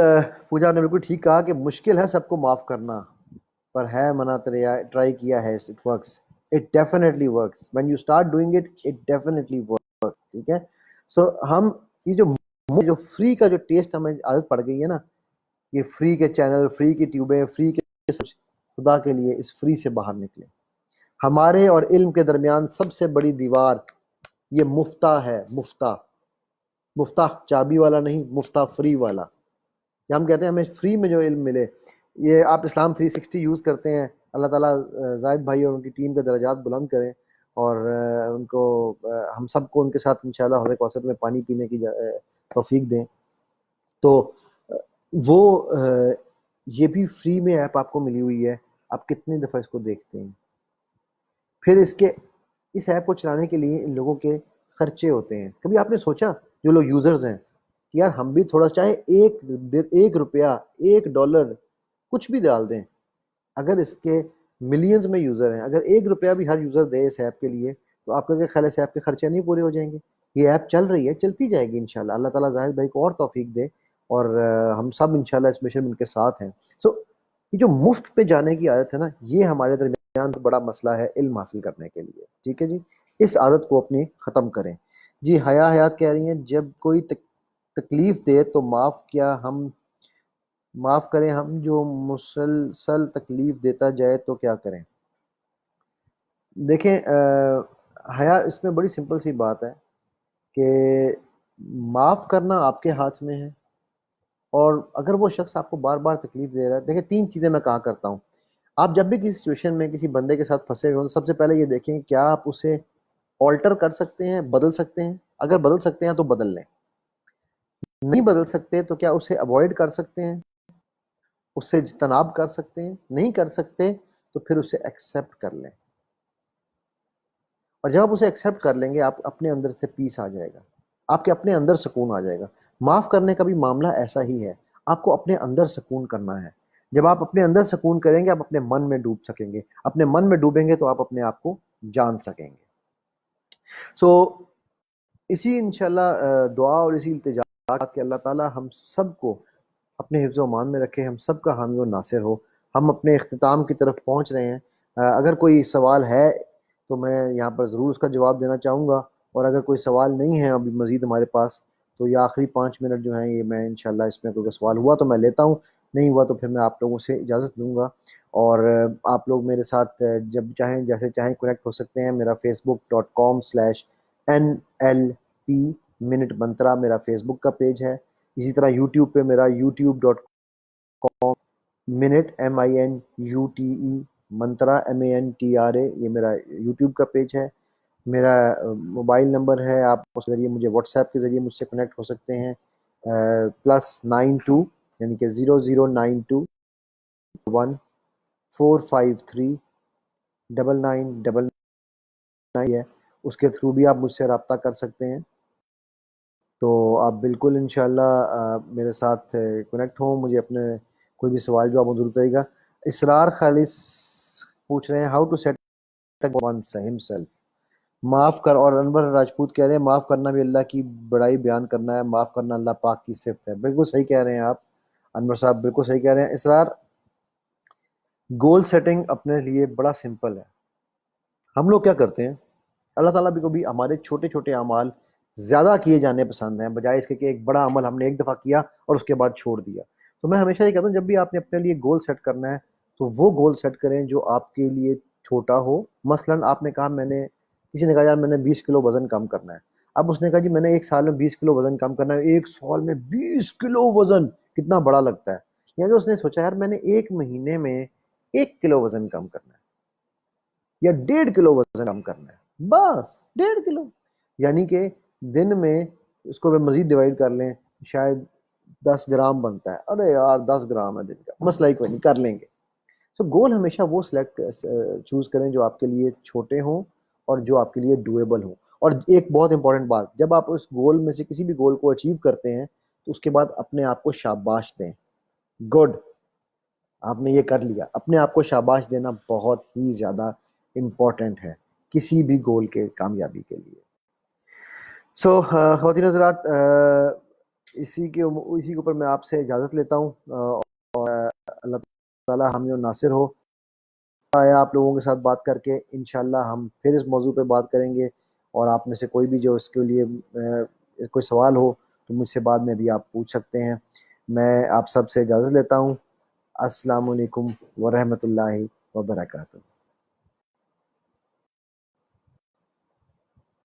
پوجا نے بالکل ٹھیک کہا کہ مشکل ہے سب کو معاف کرنا، پر ہے منع ٹرائی کیا ہے. It works, it definitely works when you start doing it, it definitely works. ٹھیک ہے. سو ہم یہ جو فری کا جو ٹیسٹ ہمیں عادت پڑ گئی ہے نا، یہ فری کے چینل، فری کی ٹیوبیں، فری کے سب، خدا کے لیے اس فری سے باہر نکلیں. ہمارے اور علم کے درمیان سب سے بڑی دیوار یہ مفتاح ہے. مفتاح چابی والا نہیں، مفتاح فری والا. کہ ہم کہتے ہیں ہمیں فری میں جو علم ملے. یہ آپ اسلام 360 یوز کرتے ہیں، اللہ تعالیٰ زاہد بھائی اور ان کی ٹیم کے درجات بلند کریں، اور ان کو ہم سب کو ان کے ساتھ انشاءاللہ حوض کوثر میں پانی پینے کی توفیق دیں. تو وہ یہ بھی فری میں ایپ آپ کو ملی ہوئی ہے. آپ کتنی دفعہ اس کو دیکھتے ہیں؟ پھر اس ایپ کو چلانے کے لیے ان لوگوں کے خرچے ہوتے ہیں. کبھی آپ نے سوچا جو لوگ یوزرز ہیں کہ یار ہم بھی تھوڑا چاہے ایک روپیہ، $1 کچھ بھی ڈال دیں. اگر اس کے ملینز میں یوزر ہیں، اگر $1 بھی ہر یوزر دے اس ایپ کے لیے، تو آپ کا کیا خیال ہے اس ایپ کے خرچے نہیں پورے ہو جائیں گے؟ یہ ایپ چل رہی ہے، چلتی جائے گی انشاءاللہ. اللہ تعالیٰ زاہد بھائی کو اور توفیق دے، اور ہم سب انشاءاللہ اس مشن میں ان کے ساتھ ہیں. سو یہ جو مفت پہ جانے کی عادت ہے نا، یہ ہمارے درمیان بڑا مسئلہ ہے علم حاصل کرنے کے لیے. ٹھیک ہے جی، اس عادت کو اپنی ختم کریں. جی حیات کہہ رہی ہیں جب کوئی تکلیف دے تو معاف کریں، ہم جو مسلسل تکلیف دیتا جائے تو کیا کریں؟ دیکھیں حیا، اس میں بڑی سمپل سی بات ہے کہ معاف کرنا آپ کے ہاتھ میں ہے. اور اگر وہ شخص آپ کو بار بار تکلیف دے رہا ہے، دیکھیں 3 چیزیں میں کہا کرتا ہوں. آپ جب بھی کسی سچویشن میں کسی بندے کے ساتھ پھنسے ہوئے ہوں، تو سب سے پہلے یہ دیکھیں کہ کیا آپ اسے آلٹر کر سکتے ہیں، بدل سکتے ہیں. اگر بدل سکتے ہیں تو بدل لیں. نہیں بدل سکتے تو کیا اسے اوائڈ کر سکتے ہیں، اس سے اجتناب کر سکتے ہیں؟ نہیں کر سکتے تو پھر اسے ایکسیپٹ کر لیں. اور جب آپ اسے ایکسیپٹ کر لیں گے، آپ اپنے اندر سے پیس آ جائے گا، آپ کے اپنے اندر سکون آ جائے گا. معاف کرنے کا بھی معاملہ ایسا ہی ہے. آپ کو اپنے اندر سکون کرنا ہے. جب آپ اپنے اندر سکون کریں گے، آپ اپنے من میں ڈوب سکیں گے. اپنے من میں ڈوبیں گے تو آپ اپنے آپ کو جان سکیں گے. سو اسی انشاءاللہ دعا اور اسی التجا کہ اللہ تعالی ہم سب کو اپنے حفظ و امان میں رکھے، ہم سب کا حامی و ناصر ہو. ہم اپنے اختتام کی طرف پہنچ رہے ہیں. اگر کوئی سوال ہے تو میں یہاں پر ضرور اس کا جواب دینا چاہوں گا. اور اگر کوئی سوال نہیں ہے ابھی مزید ہمارے پاس تو یہ آخری 5 منٹ جو ہیں یہ میں انشاءاللہ اس میں کوئی سوال ہوا تو میں لیتا ہوں، نہیں ہوا تو پھر میں آپ لوگوں سے اجازت لوں گا۔ اور آپ لوگ میرے ساتھ جب چاہیں جیسے چاہیں کنیکٹ ہو سکتے ہیں۔ میرا facebook.com/NLP منٹ منترا میرا فیس بک کا پیج ہے، اسی طرح یوٹیوب پہ میرا youtube.com minute MINUTE Mantra MANTRA یہ میرا یوٹیوب کا پیج ہے۔ میرا موبائل نمبر ہے، آپ اس ذریعے مجھے واٹس ایپ کے ذریعے مجھ سے کنیکٹ ہو سکتے ہیں، +92 یعنی کہ 009214539999 ہے، اس کے تھرو بھی آپ مجھ سے رابطہ کر سکتے ہیں۔ تو آپ بالکل انشاءاللہ میرے ساتھ کنیکٹ ہوں، مجھے اپنے کوئی بھی سوال جو آپ ضرور رہے گا۔ اسرار خالص پوچھ رہے ہیں how to set one's himself, معاف کر، اور انور راجپوت کہہ رہے ہیں معاف کرنا بھی اللہ کی بڑائی بیان کرنا ہے، معاف کرنا اللہ پاک کی صفت ہے۔ بالکل صحیح کہہ رہے ہیں آپ انور صاحب، بالکل صحیح کہہ رہے ہیں۔ اسرار گول سیٹنگ اپنے لیے بڑا سمپل ہے۔ ہم لوگ کیا کرتے ہیں، اللہ تعالیٰ بھی کو بھی ہمارے چھوٹے چھوٹے اعمال زیادہ کیے جانے پسند ہیں، بجائے اس کے کہ ایک بڑا عمل ہم نے ایک دفعہ کیا اور اس کے بعد چھوڑ دیا۔ تو میں ہمیشہ یہ کہتا ہوں جب بھی آپ نے اپنے لیے گول سیٹ کرنا ہے تو وہ گول سیٹ کریں جو آپ کے لیے چھوٹا ہو۔ مثلا آپ نے کہا کسی نے کہا یار میں نے 20 کلو وزن کم کرنا ہے، اب اس نے کہا جی میں نے ایک سال میں 20 کلو وزن کم کرنا ہے، ایک سال میں 20 کلو وزن کتنا بڑا لگتا ہے، یعنی اس نے سوچا یار میں نے ایک مہینے میں 1 کلو وزن کم کرنا ہے یا 1.5 کلو وزن کم کرنا ہے، بس 1.5 کلو، یعنی کہ دن میں اس کو مزید ڈیوائڈ کر لیں، شاید 10 گرام بنتا ہے، ارے یار 10 گرام ہے دن کا، مسئلہ ہی کوئی نہیں، کر لیں گے۔ تو گول ہمیشہ وہ چوز کریں جو آپ کے لیے چھوٹے ہوں اور جو آپ کے لیے ڈویبل ہوں۔ اور ایک بہت امپورٹنٹ بات، جب آپ اس گول میں سے کسی بھی گول کو اچیو کرتے ہیں تو اس کے بعد اپنے آپ کو شاباش دیں، گڈ آپ نے یہ کر لیا، اپنے آپ کو شاباش دینا بہت ہی زیادہ امپورٹنٹ ہے کسی بھی گول کے کامیابی کے لیے۔ خواتین حضرات، اسی کے اوپر میں آپ سے اجازت لیتا ہوں، اور اللہ تعالیٰ حامی و ناصر ہو۔ آیا آپ لوگوں کے ساتھ بات کر کے، انشاءاللہ ہم پھر اس موضوع پہ بات کریں گے، اور آپ میں سے کوئی بھی جو اس کے لیے کوئی سوال ہو تو مجھ سے بعد میں بھی آپ پوچھ سکتے ہیں۔ میں آپ سب سے اجازت لیتا ہوں۔ السلام علیکم ورحمۃ اللہ وبرکاتہ۔